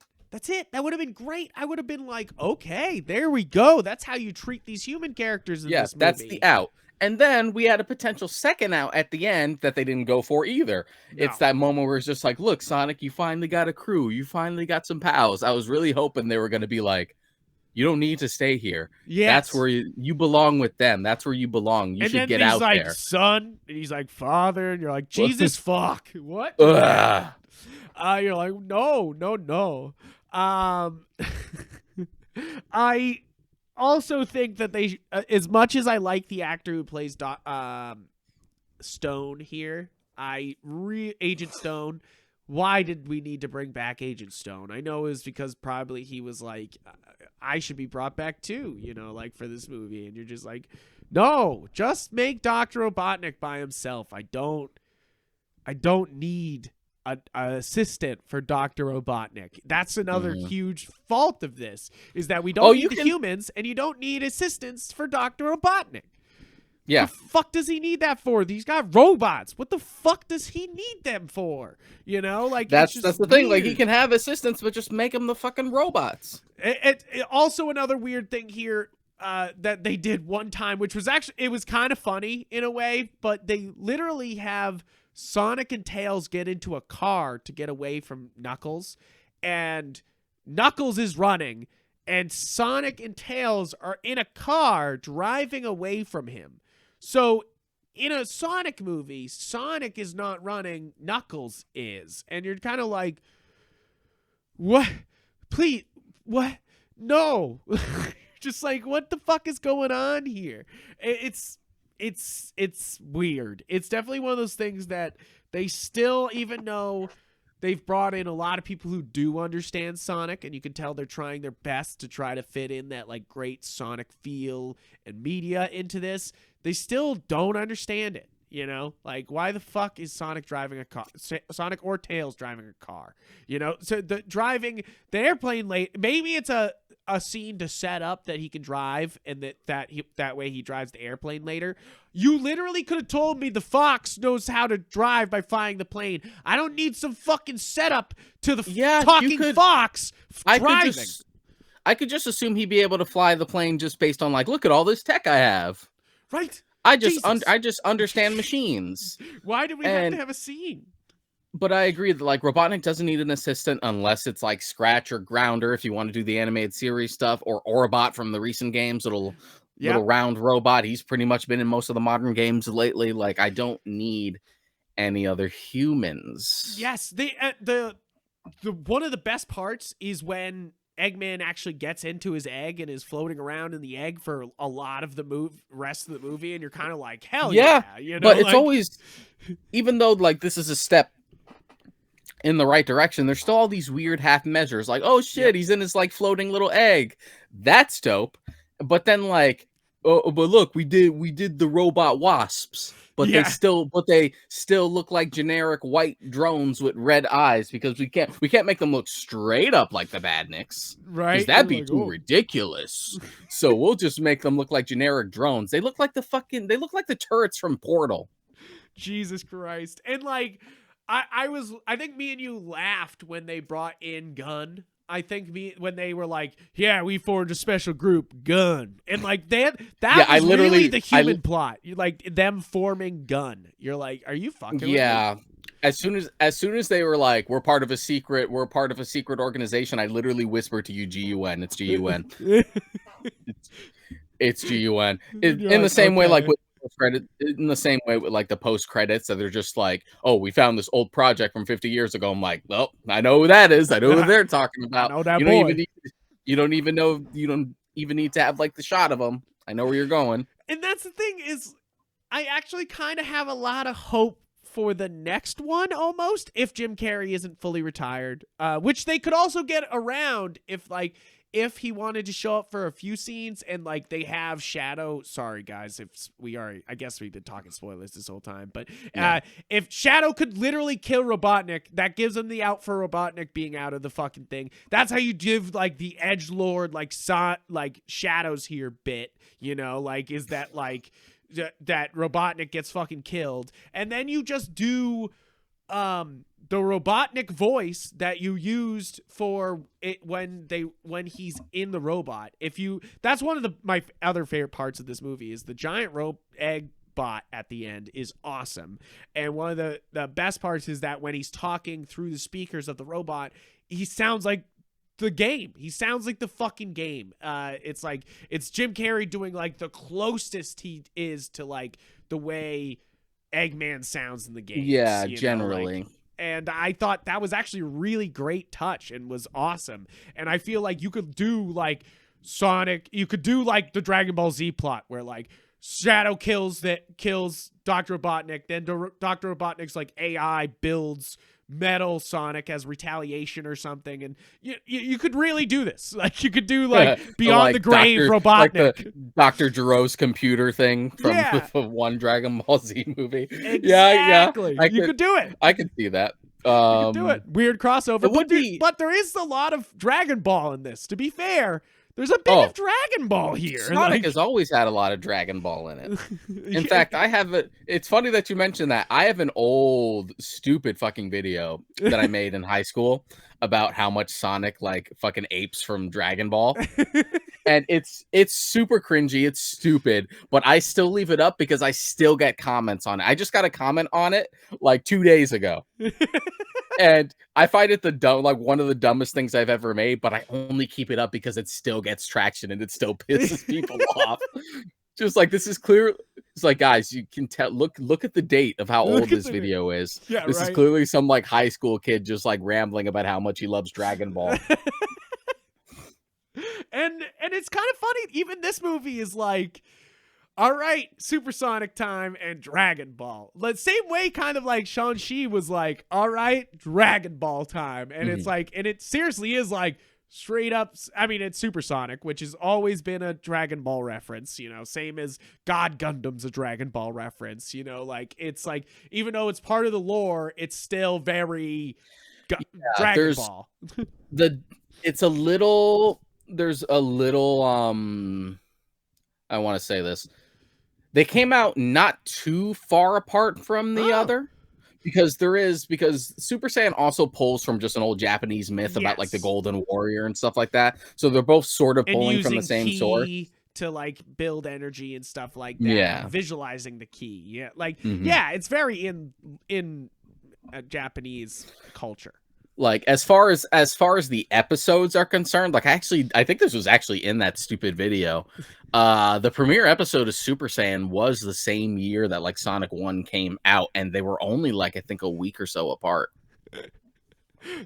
Speaker 1: That would have been great. I would have been like, okay, there we go. That's how you treat these human characters in this movie.
Speaker 2: That's the out. And then we had a potential second out at the end that they didn't go for either. No. It's that moment where it's just like, look, Sonic, you finally got a crew. You finally got some pals. I was really hoping they were going to be like, you don't need to stay here.
Speaker 1: Yes.
Speaker 2: That's where you belong with them. That's where you belong. You should get out there.
Speaker 1: And he's like, son. And he's like, father. And you're like, Jesus fuck. What? You're like, no. I also think that they, as much as I like the actor who plays Stone here, Agent Stone, why did we need to bring back Agent Stone? I know it was because probably he was like, I should be brought back too, you know, like for this movie. And you're just like, no, just make Dr. Robotnik by himself. I don't need an assistant for Dr. Robotnik. That's another huge fault of this, is that we don't need the humans, and you don't need assistants for Dr. Robotnik.
Speaker 2: Yeah.
Speaker 1: What the fuck does he need that for? He's got robots. What the fuck does he need them for? You know, like
Speaker 2: that's the thing.
Speaker 1: weird.
Speaker 2: Like, he can have assistants, but just make them the fucking robots.
Speaker 1: It also another weird thing here that they did one time, which was actually, it was kind of funny in a way, but they literally have Sonic and Tails get into a car to get away from Knuckles, and Knuckles is running, and Sonic and Tails are in a car driving away from him. So in a Sonic movie, Sonic is not running, Knuckles is. And you're kind of like, what? Please, what? No. Just like, what the fuck is going on here? It's weird. It's definitely one of those things that they still, even though they've brought in a lot of people who do understand Sonic, and you can tell they're trying their best to try to fit in that like great Sonic feel and media into this, they still don't understand it. You know, like, why the fuck is Sonic driving a car? Sonic or Tails driving a car? You know, so driving the airplane late. Maybe it's a scene to set up that he can drive, and that way he drives the airplane later. You literally could have told me the fox knows how to drive by flying the plane. I don't need some fucking setup to the talking fox driving.
Speaker 2: I could just assume he'd be able to fly the plane just based on, like, look at all this tech I have.
Speaker 1: Right.
Speaker 2: I just understand machines.
Speaker 1: Why do we have to have a scene?
Speaker 2: But I agree that, like, Robotnik doesn't need an assistant unless it's like Scratch or Grounder if you want to do the animated series stuff, or Orbot from the recent games, little round robot. He's pretty much been in most of the modern games lately. Like, I don't need any other humans.
Speaker 1: Yes, the one of the best parts is when Eggman actually gets into his egg and is floating around in the egg for a lot of the rest of the movie, and you're kind of like, hell yeah, you know.
Speaker 2: But it's always, even though like this is a step in the right direction, there's still all these weird half measures, like, oh shit, he's in his like floating little egg. That's dope. But then like, oh, but look, we did the robot wasps. But they still look like generic white drones with red eyes, because we can't make them look straight up like the Badniks,
Speaker 1: right?
Speaker 2: Because that'd be too ridiculous. So we'll just make them look like generic drones. They look like the turrets from Portal.
Speaker 1: Jesus Christ! And like, I think me and you laughed when they brought in Gun. I think when they were like, yeah, we formed a special group, Gun. And like that was literally the human plot. You like them forming Gun. You're like, are you fucking with me?
Speaker 2: As soon as they were like, we're part of a secret organization, I literally whispered to you, GUN. It's GUN. It's GUN. In the same way, like with credit, in the same way with like the post credits, that they're just like, oh, we found this old project from 50 years ago. I'm like, well, I know who that is. I know who they're talking about.
Speaker 1: I know that
Speaker 2: you don't even need to have like the shot of them. I know where you're going.
Speaker 1: And that's the thing, is I actually kind of have a lot of hope for the next one, almost, if Jim Carrey isn't fully retired, which they could also get around if he wanted to show up for a few scenes, and like they have Shadow. Sorry guys, I guess we've been talking spoilers this whole time, but if Shadow could literally kill Robotnik, that gives him the out for Robotnik being out of the fucking thing. That's how you give like the edgelord like Shadows here bit, you know, like, is that like that Robotnik gets fucking killed, and then you just do the Robotnik voice that you used for it when he's in the robot. That's one of my other favorite parts of this movie, is the giant egg bot at the end is awesome. And one of the best parts is that when he's talking through the speakers of the robot, he sounds like the game. He sounds like the fucking game. It's like, it's Jim Carrey doing like the closest he is to like the way Eggman sounds in the game.
Speaker 2: Yeah, generally.
Speaker 1: And I thought that was actually a really great touch and was awesome. And I feel like you could do like Sonic, you could do like the Dragon Ball Z plot where like Shadow kills Dr. Robotnik, then Dr. Robotnik's like AI builds metal Sonic as retaliation or something, and you could really do this. Like you could do like Beyond
Speaker 2: like
Speaker 1: the Grave Robotnik,
Speaker 2: like the Dr. Giro's computer thing from
Speaker 1: Yeah.
Speaker 2: the one Dragon Ball Z movie.
Speaker 1: Exactly.
Speaker 2: Yeah,
Speaker 1: You could do it.
Speaker 2: I could see that.
Speaker 1: You could do it. Weird crossover,
Speaker 2: It would be,
Speaker 1: but there is a lot of Dragon Ball in this. To be fair, there's a bit of Dragon Ball here.
Speaker 2: Sonic has always had a lot of Dragon Ball in it. In fact, I have it's funny that you mentioned that. I have an old stupid fucking video that I made in high school about how much Sonic like fucking apes from Dragon Ball. And it's super cringy, it's stupid, but I still leave it up because I still get comments on it. I just got a comment on it like 2 days ago. And I find it like one of the dumbest things I've ever made, but I only keep it up because it still gets traction and it still pisses people off. Just like, this is clear. It's like, guys, you can tell. Look at the date of how old this video is.
Speaker 1: Yeah,
Speaker 2: this is clearly some like high school kid just like rambling about how much he loves Dragon Ball.
Speaker 1: And it's kind of funny. Even this movie is like, all right, Supersonic time and Dragon Ball. The same way kind of like Shang-Chi was like, all right, Dragon Ball time. And it's like, and it seriously is like straight up. I mean, it's Supersonic, which has always been a Dragon Ball reference, you know, same as God Gundam's a Dragon Ball reference, you know, like it's like, even though it's part of the lore, it's still very Dragon Ball.
Speaker 2: It's a little, there's a little, I want to say this. They came out not too far apart from the other, because Super Saiyan also pulls from just an old Japanese myth about like the Golden Warrior and stuff like that. So they're both sort of pulling from the same source
Speaker 1: to like build energy and stuff like that.
Speaker 2: Yeah,
Speaker 1: visualizing the ki. Yeah, like yeah, it's very in Japanese culture.
Speaker 2: Like as far as the episodes are concerned, like I think this was actually in that stupid video. The premiere episode of Super Saiyan was the same year that like Sonic 1 came out, and they were only like I think a week or so apart.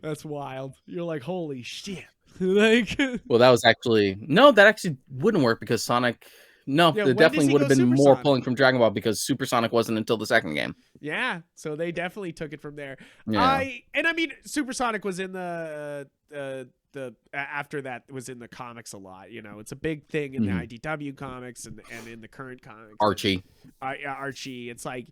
Speaker 1: That's wild. You're like, holy shit. Like,
Speaker 2: well, that was actually that actually wouldn't work because Sonic. No, it definitely would have been more pulling from Dragon Ball because Supersonic wasn't until the second game.
Speaker 1: Yeah, so they definitely took it from there.
Speaker 2: Yeah.
Speaker 1: I mean, Supersonic was in the after that was in the comics a lot. You know, it's a big thing in the IDW comics and in the current comics.
Speaker 2: Archie.
Speaker 1: Archie. It's like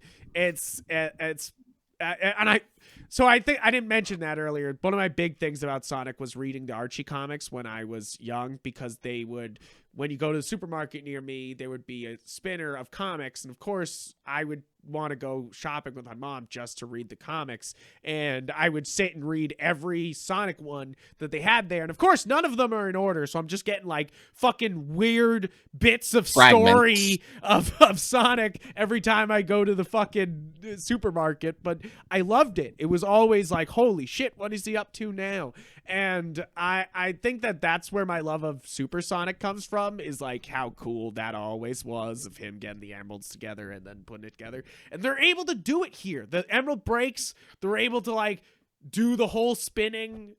Speaker 1: so I think I didn't mention that earlier. One of my big things about Sonic was reading the Archie comics when I was young, because they would, when you go to the supermarket near me, there would be a spinner of comics. And of course I would want to go shopping with my mom just to read the comics. And I would sit and read every Sonic one that they had there. And of course, none of them are in order. So I'm just getting like fucking weird bits of story of Sonic every time I go to the fucking supermarket. But I loved it. It was always like, holy shit, what is he up to now? And I think that that's where my love of Supersonic comes from, is like how cool that always was of him getting the emeralds together and then putting it together. And they're able to do it here. The emerald breaks. They're able to like do the whole spinning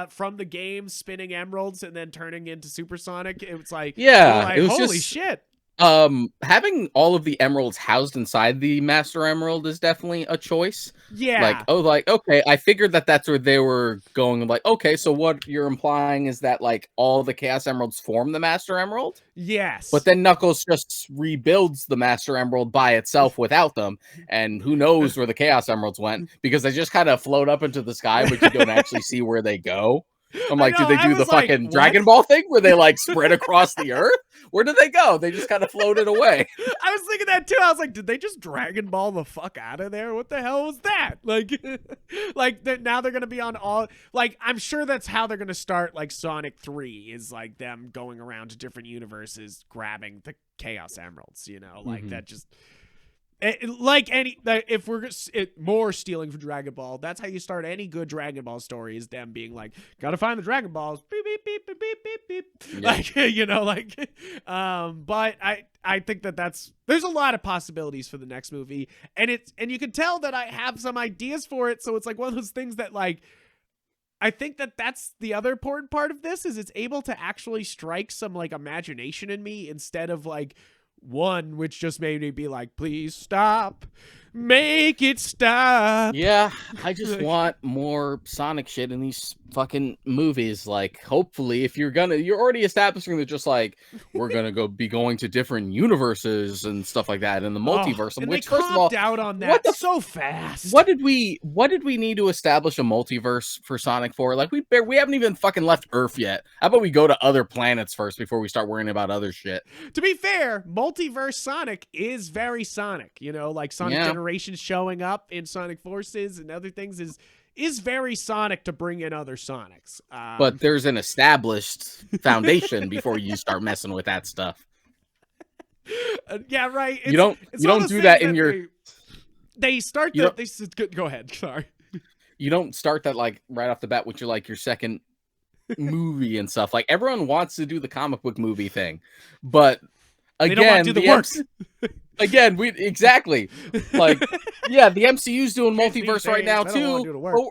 Speaker 1: from the game, spinning emeralds and then turning into Supersonic. It was like,
Speaker 2: yeah, it was
Speaker 1: holy shit.
Speaker 2: Having all of the emeralds housed inside the Master Emerald is definitely a choice.
Speaker 1: Yeah.
Speaker 2: Like, okay, I figured that's where they were going. Like, okay, so what you're implying is that like all the Chaos Emeralds form the Master Emerald?
Speaker 1: Yes.
Speaker 2: But then Knuckles just rebuilds the Master Emerald by itself without them, and who knows where the Chaos Emeralds went, because they just kind of float up into the sky, but you don't actually see where they go. I'm like, did they do the fucking Dragon Ball thing where they like spread across the earth? Where did they go? They just kind of floated away.
Speaker 1: I was thinking that too. I was like, did they just Dragon Ball the fuck out of there? What the hell was that? Like, now they're going to be on all, like, I'm sure that's how they're going to start like Sonic 3, is like them going around to different universes grabbing the Chaos Emeralds, you know, like that just... if we're more stealing from Dragon Ball, that's how you start any good Dragon Ball story, is them being like, gotta find the Dragon Balls, beep beep beep beep beep beep beep, yeah. Like, you know, like, but I think there's a lot of possibilities for the next movie, and you can tell that I have some ideas for it, so it's like one of those things that like, I think that's the other important part of this, is it's able to actually strike some like imagination in me, instead of like one which just made me be like, please stop. Make it stop.
Speaker 2: Yeah, I just want more Sonic shit in these fucking movies. Like, hopefully, if you're already establishing that just like we're gonna be going to different universes and stuff like that in the multiverse.
Speaker 1: And
Speaker 2: which,
Speaker 1: they
Speaker 2: first of all,
Speaker 1: copped out on
Speaker 2: what
Speaker 1: that
Speaker 2: the
Speaker 1: so fast.
Speaker 2: What did we need to establish a multiverse for Sonic for? Like, we haven't even fucking left Earth yet. How about we go to other planets first before we start worrying about other shit?
Speaker 1: To be fair, multiverse Sonic is very Sonic. You know, like Sonic Generations showing up in Sonic Forces and other things is very Sonic to bring in other Sonics.
Speaker 2: But there's an established foundation before you start messing with that stuff.
Speaker 1: Yeah, right.
Speaker 2: You don't do that in your.
Speaker 1: They start go ahead. Sorry.
Speaker 2: You don't start that like right off the bat with your second movie and stuff. Like, everyone wants to do the comic book movie thing, but again,
Speaker 1: they don't want to do the work.
Speaker 2: Again, exactly. Like, yeah, the MCU's doing multiverse right now too.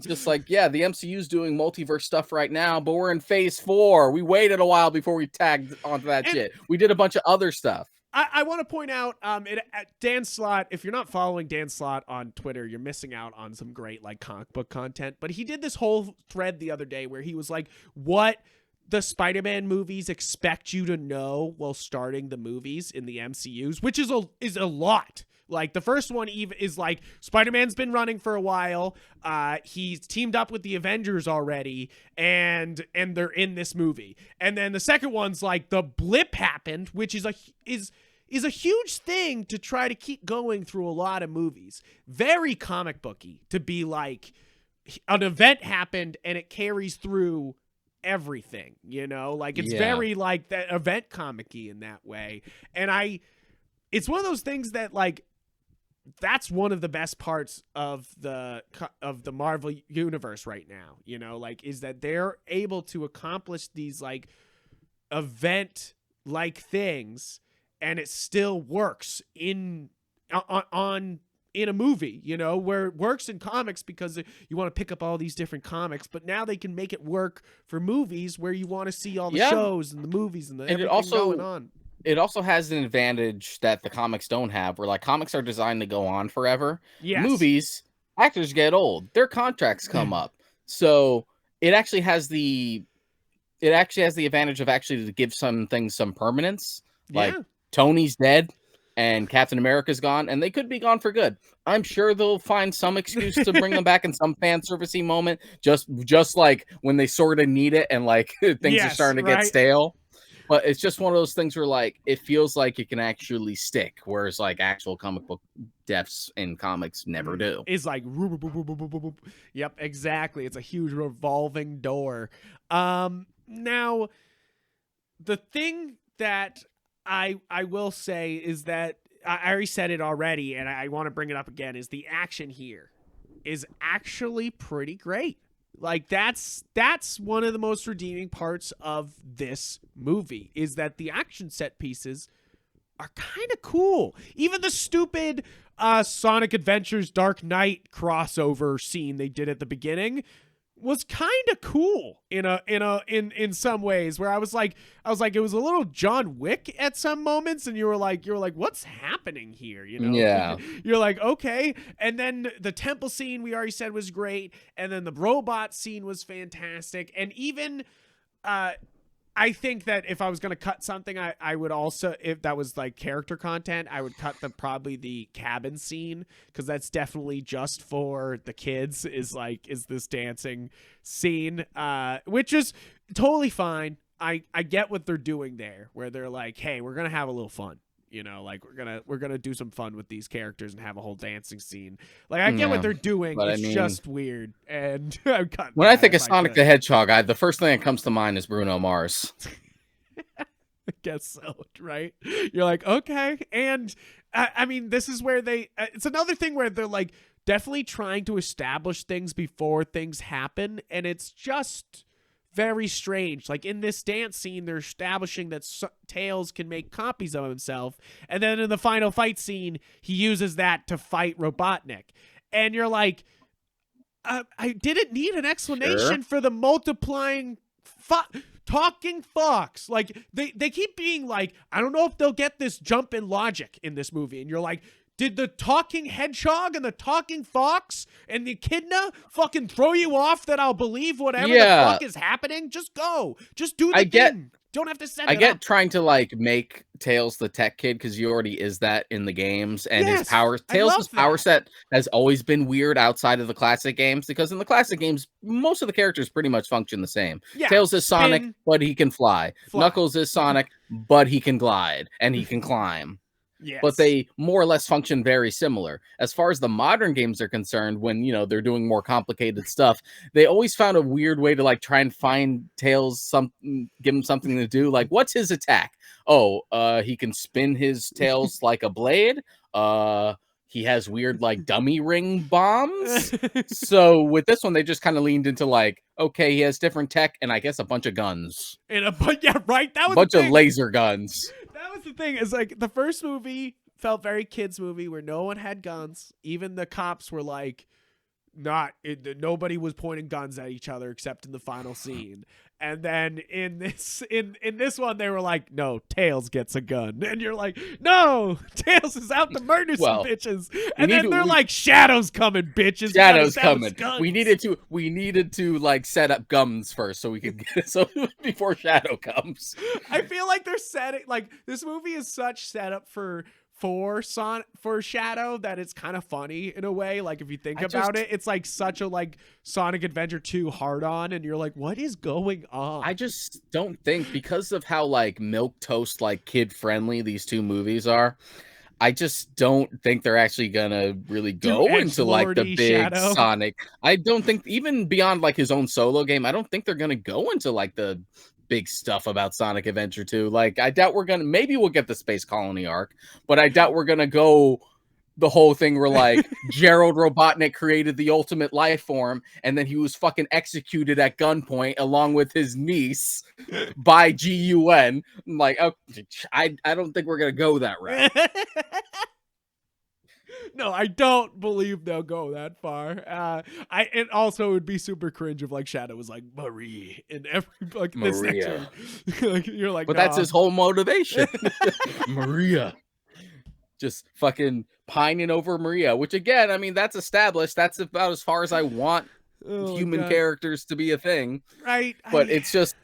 Speaker 2: Just like, yeah, the MCU's doing multiverse stuff right now, but we're in phase 4. We waited a while before we tagged onto that shit. We did a bunch of other stuff.
Speaker 1: I want to point out, Dan Slott, if you're not following Dan Slott on Twitter, you're missing out on some great like comic book content. But he did this whole thread the other day where he was like, what the Spider-Man movies expect you to know while starting the movies in the MCUs, which is a lot. Like, the first one even is like, Spider-Man's been running for a while. He's teamed up with the Avengers already, and they're in this movie. And then the second one's like, the blip happened, which is a huge thing to try to keep going through a lot of movies. Very comic booky to be like, an event happened and it carries through everything, you know? Like, it's very like that event comic-y in that way. And it's one of those things that like, that's one of the best parts of the Marvel universe right now, you know, like, is that they're able to accomplish these like event like things, and it still works in a movie, you know, where it works in comics because you want to pick up all these different comics, but now they can make it work for movies where you want to see all the shows and the movies and everything going on.
Speaker 2: It also has an advantage that the comics don't have, where like comics are designed to go on forever.
Speaker 1: Yes.
Speaker 2: Movies, actors get old, their contracts come up, so it actually has the advantage of actually to give some things some permanence. Like, Tony's dead and Captain America's gone, and they could be gone for good. I'm sure they'll find some excuse to bring them back in some fan servicey moment, just like when they sort of need it and like things are starting to get stale. But it's just one of those things where like it feels like it can actually stick, whereas like actual comic book deaths in comics never do.
Speaker 1: It's like, yep, exactly. It's a huge revolving door. Now, the thing that I will say is that I already said it already, and I want to bring it up again, is the action here is actually pretty great. Like, that's one of the most redeeming parts of this movie, is that the action set pieces are kind of cool. Even the stupid Sonic Adventures Dark Knight crossover scene they did at the beginning was kind of cool in some ways, where I was like it was a little John Wick at some moments, and you were like what's happening here, you know?
Speaker 2: Yeah.
Speaker 1: You're like, okay. And then the temple scene we already said was great, and then the robot scene was fantastic, and even I think that if I was going to cut something, I would also, if that was like character content, I would cut probably the cabin scene, because that's definitely just for the kids, is this dancing scene, which is totally fine. I get what they're doing there, where they're like, hey, we're going to have a little fun. You know, like, we're gonna do some fun with these characters and have a whole dancing scene. Like, I get what they're doing. It's just weird. And
Speaker 2: when I think of Sonic the Hedgehog, the first thing that comes to mind is Bruno Mars.
Speaker 1: I guess so, right? You're like, okay. And I mean, this is where it's another thing where they're like definitely trying to establish things before things happen, and it's just very strange. Like, in this dance scene, they're establishing that Tails can make copies of himself, and then in the final fight scene, he uses that to fight Robotnik. And you're like, I didn't need an explanation for the multiplying talking fox. Like, they keep being like, I don't know if they'll get this jump in logic in this movie. And you're like, Did the talking hedgehog and the talking fox and the echidna fucking throw you off that I'll believe whatever the fuck is happening? Just go. Just do the thing. Don't have to set it up.
Speaker 2: I get trying to like make Tails the tech kid because he already is that in the games, and his Tails' power set has always been weird outside of the classic games, because in the classic games most of the characters pretty much function the same. Tails is Sonic, but he can fly. Knuckles is Sonic, but he can glide and he can climb.
Speaker 1: Yes.
Speaker 2: But they more or less function very similar. As far as the modern games are concerned, when, you know, they're doing more complicated stuff, they always found a weird way to like try and find Tails something, give him something to do. Like, what's his attack? Oh, he can spin his tails like a blade. He has weird like dummy ring bombs. So with this one, they just kind of leaned into like, okay, he has different tech and I guess a bunch of guns.
Speaker 1: And yeah, right. That was
Speaker 2: a bunch of laser guns.
Speaker 1: That was the thing. Is like the first movie felt very kids movie where no one had guns. Even the cops were like, nobody was pointing guns at each other except in the final scene. And then in this one, they were like, no, Tails gets a gun. And you're like, no, Tails is out to murder some bitches. And then they're like, Shadow's coming, bitches.
Speaker 2: Shadow's coming. We needed to like set up guns first so we could get it so before Shadow comes.
Speaker 1: I feel like they're setting, like, this movie is such setup for Shadow that it's kind of funny in a way. Like if you think about it, it's like such a like Sonic Adventure 2 hard on, and you're like, what is going on?
Speaker 2: I just don't think, because of how like milquetoast like kid friendly these two movies are, I just don't think they're actually gonna really go into like the big
Speaker 1: Shadow.
Speaker 2: Sonic. I don't think, even beyond like his own solo game, I don't think they're gonna go into like the big stuff about Sonic Adventure 2. Like, I doubt maybe we'll get the Space Colony arc, but I doubt we're gonna go the whole thing where like Gerald Robotnik created the ultimate life form and then he was fucking executed at gunpoint along with his niece by GUN. I'm like, okay, I don't think we're gonna go that route.
Speaker 1: No, I don't believe they'll go that far. It also would be super cringe if like Shadow was like Marie in every like
Speaker 2: Maria.
Speaker 1: Like, you're like,
Speaker 2: but that's his whole motivation. Maria. Just fucking pining over Maria, which again, I mean, that's established. That's about as far as I want human characters to be a thing.
Speaker 1: Right.
Speaker 2: But it's just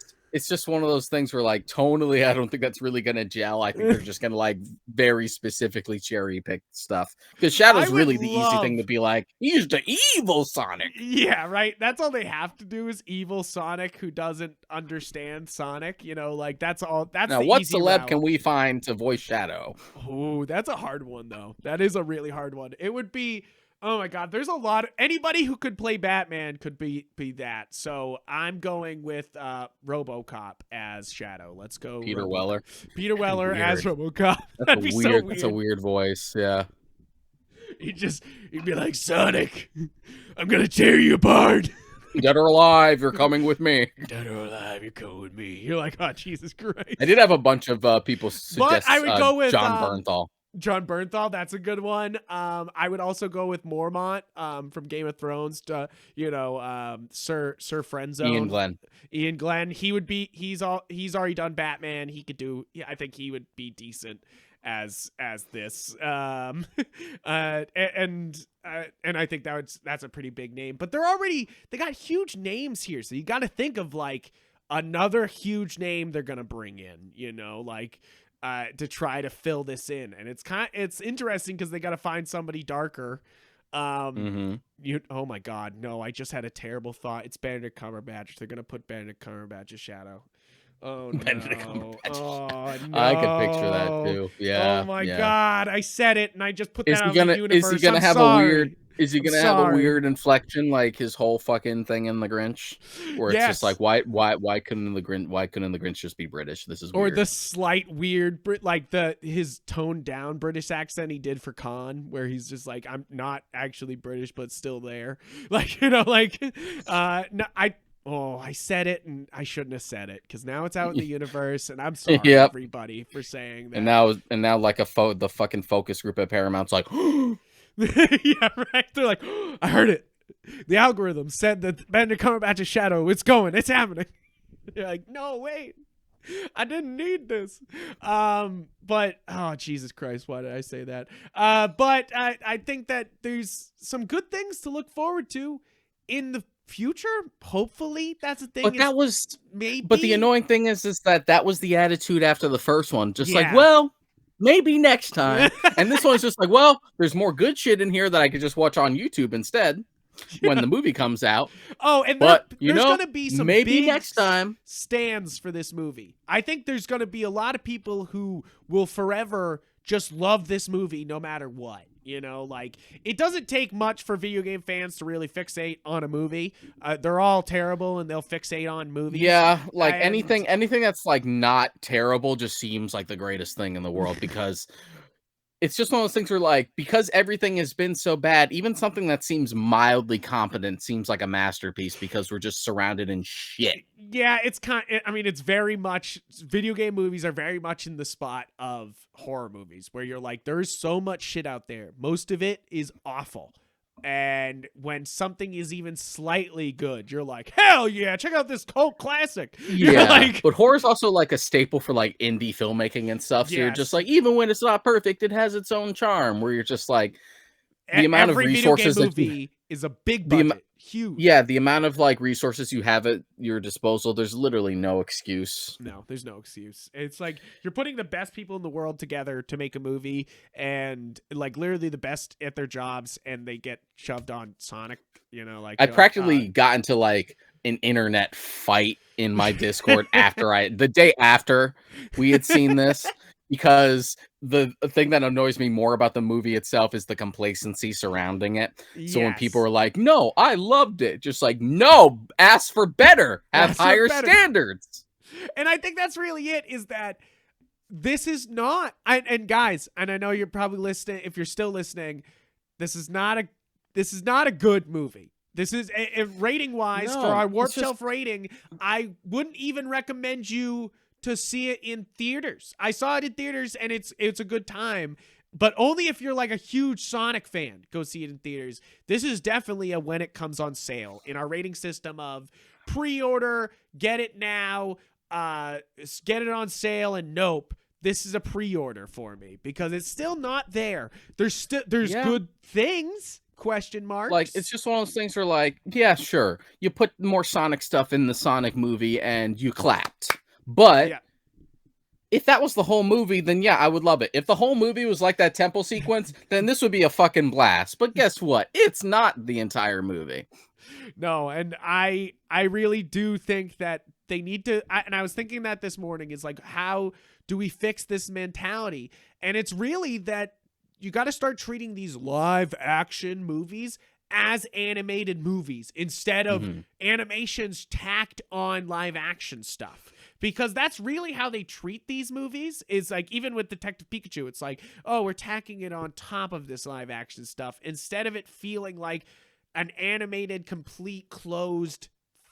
Speaker 2: one of those things where like tonally, I don't think that's really going to gel. I think they're just going to like very specifically cherry pick stuff, because Shadow's really the easy thing to be like, he's the evil Sonic.
Speaker 1: Yeah, right. That's all they have to do is evil Sonic who doesn't understand Sonic. You know, like that's all. That's
Speaker 2: now,
Speaker 1: the
Speaker 2: what
Speaker 1: easy
Speaker 2: celeb
Speaker 1: route.
Speaker 2: can we find to voice Shadow?
Speaker 1: Oh, that's a hard one though. That is a really hard one. It would be. Oh my God, there's a lot of anybody who could play Batman could be that. So I'm going with RoboCop as Shadow. Let's go.
Speaker 2: Peter Weller.
Speaker 1: Peter Weller as RoboCop.
Speaker 2: That'd be so weird. That's a weird voice. Yeah.
Speaker 1: He'd be like, Sonic, I'm gonna tear you apart.
Speaker 2: Dead or alive, you're coming with me.
Speaker 1: Dead or alive, you're coming with me. You're like, oh Jesus Christ.
Speaker 2: I did have a bunch of people suggest
Speaker 1: I would go with
Speaker 2: John Bernthal.
Speaker 1: John Bernthal, that's a good one. I would also go with Mormont from Game of Thrones. Sir Friendzone. Ian Glenn. He's already done Batman. He could do. Yeah, I think he would be decent as this. And I think that's a pretty big name. But they got huge names here, so you got to think of like another huge name they're gonna bring in. You know, like. To try to fill this in, and it's interesting because they got to find somebody darker. Oh my God, no! I just had a terrible thought. It's Benedict Cumberbatch. They're gonna put Benedict Cumberbatch as Shadow. Oh no! Oh no!
Speaker 2: I could picture that too. Yeah.
Speaker 1: Oh my God! I said it, and I just put that out in the
Speaker 2: Is
Speaker 1: universe.
Speaker 2: he gonna have a weird? Is he gonna have a weird inflection like his whole fucking thing in The Grinch, where it's just like why couldn't the Grinch just be British? This is weird.
Speaker 1: Or the slight weird like his toned down British accent he did for Khan, where he's just like, I'm not actually British but still there, like, you know, like no, I said it and I shouldn't have said it because now it's out in the universe, and I'm sorry everybody for saying that.
Speaker 2: And now like the fucking focus group at Paramount's like.
Speaker 1: Yeah, right. They're like, oh, I heard it. The algorithm said that Benedict Cumberbatch is Shadow. It's happening. You're like, no, wait. I didn't need this. But oh Jesus Christ, why did I say that? But I think that there's some good things to look forward to in the future. Hopefully, that's the thing.
Speaker 2: But that was
Speaker 1: maybe.
Speaker 2: But the annoying thing is that was the attitude after the first one. Just like,
Speaker 1: Yeah.
Speaker 2: well, maybe next time. And this one's just like, well, there's more good shit in here that I could just watch on YouTube instead when the movie comes out.
Speaker 1: Oh, and
Speaker 2: but
Speaker 1: there's going to be some
Speaker 2: maybe
Speaker 1: big
Speaker 2: next time
Speaker 1: stands for this movie. I think there's going to be a lot of people who will forever just love this movie no matter what. You know, like, it doesn't take much for video game fans to really fixate on a movie. They're all terrible and they'll fixate on movies.
Speaker 2: Yeah, like anything that's like not terrible just seems like the greatest thing in the world because it's just one of those things where, like, because everything has been so bad, even something that seems mildly competent seems like a masterpiece because we're just surrounded in shit.
Speaker 1: Yeah, it's very much, video game movies are very much in the spot of horror movies where you're like, there's so much shit out there. Most of it is awful. And when something is even slightly good, you're like, hell yeah, check out this cult classic.
Speaker 2: Yeah,
Speaker 1: like,
Speaker 2: but horror is also like a staple for like indie filmmaking and stuff. So you're just like, even when it's not perfect, it has its own charm. Where you're just like, the amount of resources
Speaker 1: video game movie is a big budget, huge.
Speaker 2: Yeah, the amount of like resources you have at your disposal, there's literally no excuse.
Speaker 1: No, there's no excuse. It's like you're putting the best people in the world together to make a movie, and like literally the best at their jobs, and they get shoved on Sonic. You know, like
Speaker 2: I practically got into like an internet fight in my Discord the day after we had seen this. Because the thing that annoys me more about the movie itself is the complacency surrounding it.
Speaker 1: Yes.
Speaker 2: So when people are like, no, I loved it. Just like, no, ask for better. Have higher standards.
Speaker 1: And I think that's really it, is that this is not, and guys, and I know you're probably listening, if you're still listening, this is not a good movie. This is, rating wise, for our Warp Shelf rating, I wouldn't even recommend you to see it in theaters. I saw it in theaters and it's a good time, but only if you're like a huge Sonic fan, go see it in theaters. This is definitely a when it comes on sale in our rating system of pre-order, get it now, get it on sale, and nope. This is a pre-order for me because it's still not there. There's good things, question marks.
Speaker 2: Like, it's just one of those things where like, yeah, sure. You put more Sonic stuff in the Sonic movie and you clapped. But if that was the whole movie, then yeah, I would love it. If the whole movie was like that temple sequence, then this would be a fucking blast. But guess what? It's not the entire movie.
Speaker 1: No, and I really do think that they need to, and I was thinking that this morning, is like, how do we fix this mentality? And it's really that you got to start treating these live action movies as animated movies instead of animations tacked on live action stuff. Because that's really how they treat these movies, is like, even with Detective Pikachu, it's like, oh, we're tacking it on top of this live action stuff instead of it feeling like an animated, complete, closed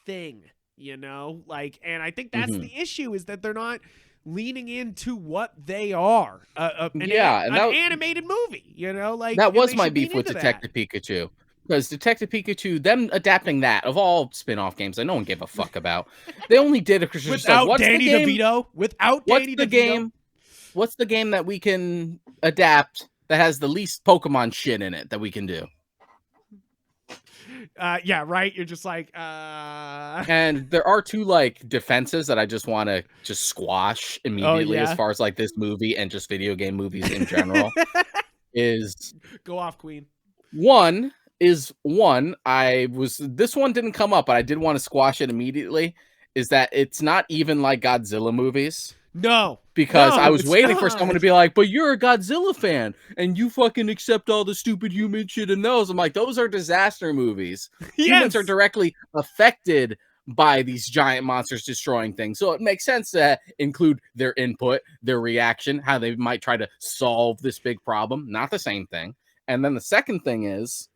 Speaker 1: thing, you know? Like, and I think that's the issue, is that they're not leaning into what they are. An animated movie, you know? Like,
Speaker 2: that was my beef with Detective Pikachu. Because Detective Pikachu, them adapting that, of all spin-off games that no one gave a fuck about, they only did it because
Speaker 1: without like, Danny DeVito.
Speaker 2: What's the game that we can adapt that has the least Pokemon shit in it that we can do?
Speaker 1: Yeah, right. You're just like,
Speaker 2: And there are two like defenses that I just want to just squash immediately as far as like this movie and just video game movies in general. Is
Speaker 1: go off, Queen.
Speaker 2: This one didn't come up, but I did want to squash it immediately, is that it's not even like Godzilla movies.
Speaker 1: No.
Speaker 2: Because I was waiting for someone to be like, but you're a Godzilla fan, and you fucking accept all the stupid human shit in those. I'm like, those are disaster movies. Humans are directly affected by these giant monsters destroying things. So it makes sense to include their input, their reaction, how they might try to solve this big problem. Not the same thing. And then the second thing is,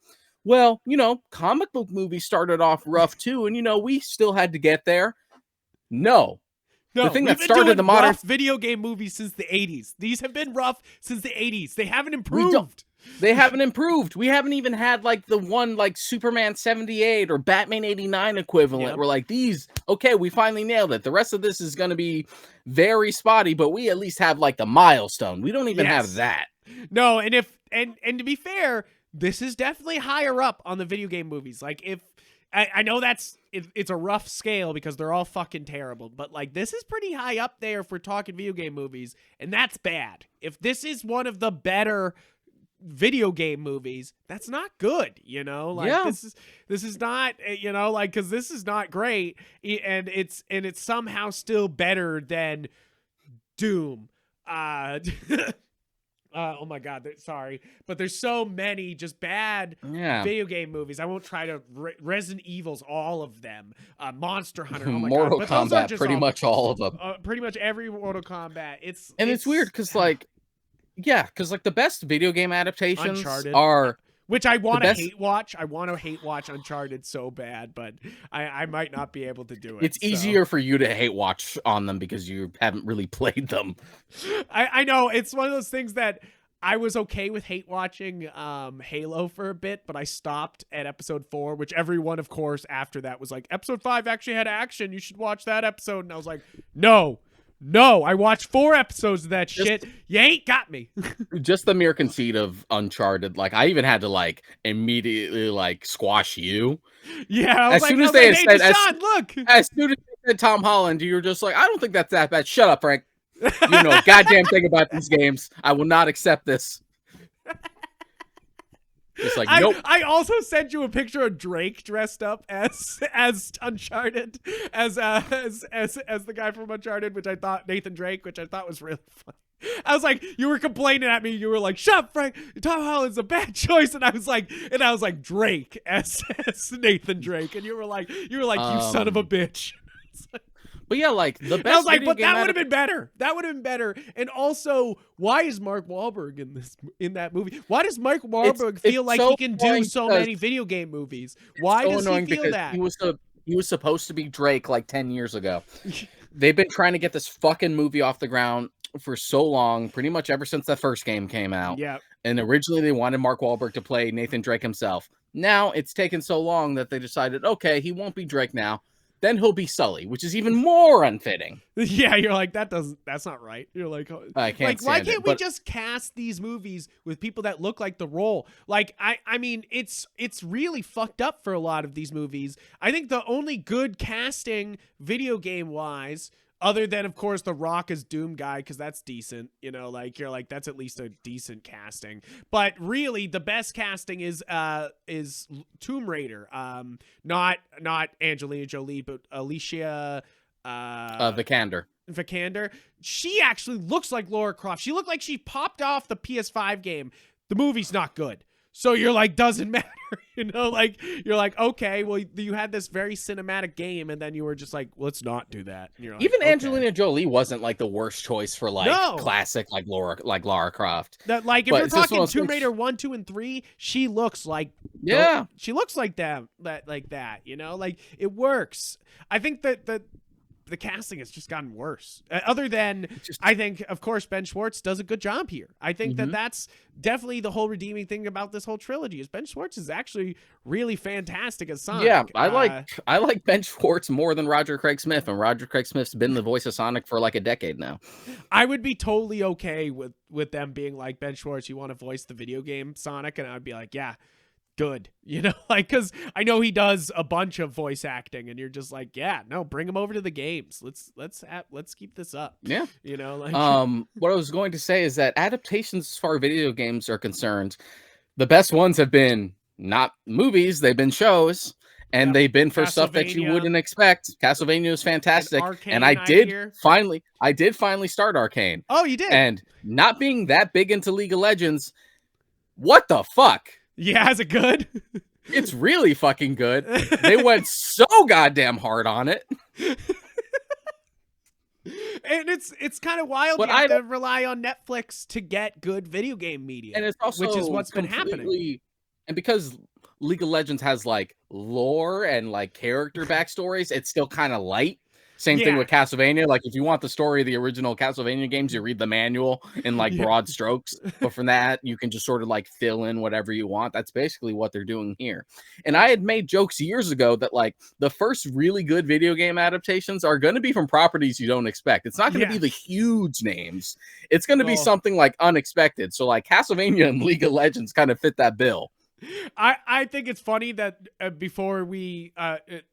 Speaker 2: well, you know, comic book movies started off rough too, and you know, we still had to get there. No, the thing that started the modern
Speaker 1: video game movies since the 80s. These have been rough since the 80s. They haven't improved.
Speaker 2: They haven't improved. We haven't even had like the one like Superman 78 or Batman 89 equivalent.
Speaker 1: Yep.
Speaker 2: We're like, these, okay, we finally nailed it. The rest of this is going to be very spotty, but we at least have like the milestone. We don't even have that.
Speaker 1: No, and to be fair, this is definitely higher up on the video game movies. Like, if I know it's a rough scale because they're all fucking terrible, but like this is pretty high up there if we're talking video game movies, and that's bad. If this is one of the better video game movies, that's not good, you know? Like this is not, you know, like, because this is not great, and it's somehow still better than Doom. Oh my god, sorry, but there's so many just bad video game movies. I won't try to Resident Evil's all of them. Monster Hunter, oh my
Speaker 2: Mortal
Speaker 1: god,
Speaker 2: Kombat, pretty much all of them.
Speaker 1: Pretty much every Mortal Kombat. It's
Speaker 2: weird because like, because like the best video game adaptations
Speaker 1: Uncharted
Speaker 2: are.
Speaker 1: Which I want to hate watch. I want to hate watch Uncharted so bad, but I might not be able to do it.
Speaker 2: It's easier for you to hate watch on them because you haven't really played them.
Speaker 1: I know. It's one of those things that I was okay with hate watching Halo for a bit, but I stopped at episode 4, which everyone, of course, after that was like, episode 5 actually had action. You should watch that episode. And I was like, no, I watched 4 episodes of that shit. You ain't got me.
Speaker 2: Just the mere conceit of Uncharted. Like, I even had to like immediately like squash you.
Speaker 1: Yeah. I was
Speaker 2: as soon as they
Speaker 1: said,
Speaker 2: Deshaun,
Speaker 1: look.
Speaker 2: As soon as they said Tom Holland, you were just like, I don't think that's that bad. Shut up, Frank. You know a goddamn thing about these games. I will not accept this. Just like, nope.
Speaker 1: I also sent you a picture of Drake dressed up as Uncharted, as the guy from Uncharted, which I thought Nathan Drake, which I thought was really fun. I was like, you were complaining at me. You were like, "Shut up, Frank. Tom Holland's a bad choice." And I was like, Drake as Nathan Drake, and you were like, you son of a bitch.
Speaker 2: But yeah, like the best.
Speaker 1: I was like, but that would have been better. That would have been better. And also, why is Mark Wahlberg in that movie? Why does Mark Wahlberg feel like he can do so many video game movies? Why does he feel that?
Speaker 2: He was supposed to be Drake like 10 years ago. They've been trying to get this fucking movie off the ground for so long, pretty much ever since that first game came out.
Speaker 1: Yeah.
Speaker 2: And originally they wanted Mark Wahlberg to play Nathan Drake himself. Now it's taken so long that they decided, okay, he won't be Drake now. Then he'll be Sully, which is even more unfitting.
Speaker 1: Yeah, you're like, that's not right. You're like,
Speaker 2: I can't.
Speaker 1: Like, why can't we just cast these movies with people that look like the role? Like, I mean, it's really fucked up for a lot of these movies. I think the only good casting video game wise, other than, of course, The Rock as Doom guy, because that's decent. You know, like, you're like, that's at least a decent casting. But really, the best casting is Tomb Raider. Not Angelina Jolie, but Alicia Vikander. She actually looks like Lara Croft. She looked like she popped off the PS5 game. The movie's not good. So you're like, doesn't matter, you know, like, you're like, okay, well, you had this very cinematic game, and then you were just like, let's not do that. And you're like,
Speaker 2: even
Speaker 1: okay.
Speaker 2: Angelina Jolie wasn't like the worst choice for like classic like Lara Croft.
Speaker 1: That, like, if you're talking Tomb Raider 1, 2, and 3, she looks like she looks like that, you know, like, it works. I think that the casting has just gotten worse. Other than, I think, of course, Ben Schwartz does a good job here. I think that that's definitely the whole redeeming thing about this whole trilogy is Ben Schwartz is actually really fantastic as Sonic.
Speaker 2: Yeah, I like Ben Schwartz more than Roger Craig Smith, and Roger Craig Smith's been the voice of Sonic for like a decade now.
Speaker 1: I would be totally okay with them being like, Ben Schwartz, you want to voice the video game Sonic? And I'd be like, yeah. Good, you know, like, because I know he does a bunch of voice acting, and you're just like, yeah, no, bring him over to the games. Let's keep this up.
Speaker 2: Yeah,
Speaker 1: you know, like,
Speaker 2: what I was going to say is that adaptations as far as video games are concerned, the best ones have been not movies, they've been shows, and they've been for stuff that you wouldn't expect. Castlevania was fantastic, and I did finally start Arcane.
Speaker 1: Oh, you did?
Speaker 2: And not being that big into League of Legends, what the fuck?
Speaker 1: Yeah, is it good?
Speaker 2: It's really fucking good. They went so goddamn hard on it.
Speaker 1: And it's kind of wild.
Speaker 2: But
Speaker 1: you have to rely on Netflix to get good video game media,
Speaker 2: and it's also
Speaker 1: which is what's been happening.
Speaker 2: And because League of Legends has like lore and like character backstories, it's still kind of light. Same thing with Castlevania. Like, if you want the story of the original Castlevania games, you read the manual in like broad strokes. But from that, you can just sort of like fill in whatever you want. That's basically what they're doing here. And I had made jokes years ago that like the first really good video game adaptations are going to be from properties you don't expect. It's not going to be the huge names. It's going to be something like unexpected. So like Castlevania and League of Legends kind of fit that bill.
Speaker 1: I think it's funny that before we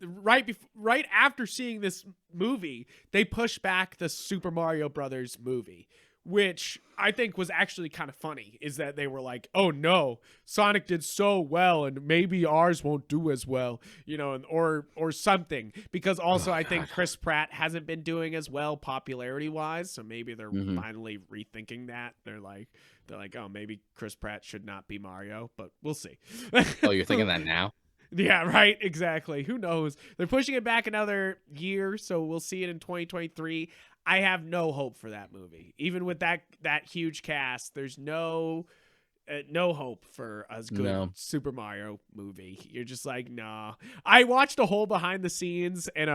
Speaker 1: right after seeing this movie, they pushed back the Super Mario Brothers movie, which I think was actually kind of funny. Is that they were like, "Oh no, Sonic did so well, and maybe ours won't do as well," you know, or something. Because also, I think Chris Pratt hasn't been doing as well popularity wise, so maybe they're finally rethinking that. They're like, oh, maybe Chris Pratt should not be Mario, but we'll see.
Speaker 2: Oh, you're thinking that now?
Speaker 1: Yeah, right. Exactly. Who knows? They're pushing it back another year, so we'll see it in 2023. I have no hope for that movie. Even with that huge cast, there's no hope for a good Super Mario movie. You're just like, nah. I watched a whole behind the scenes and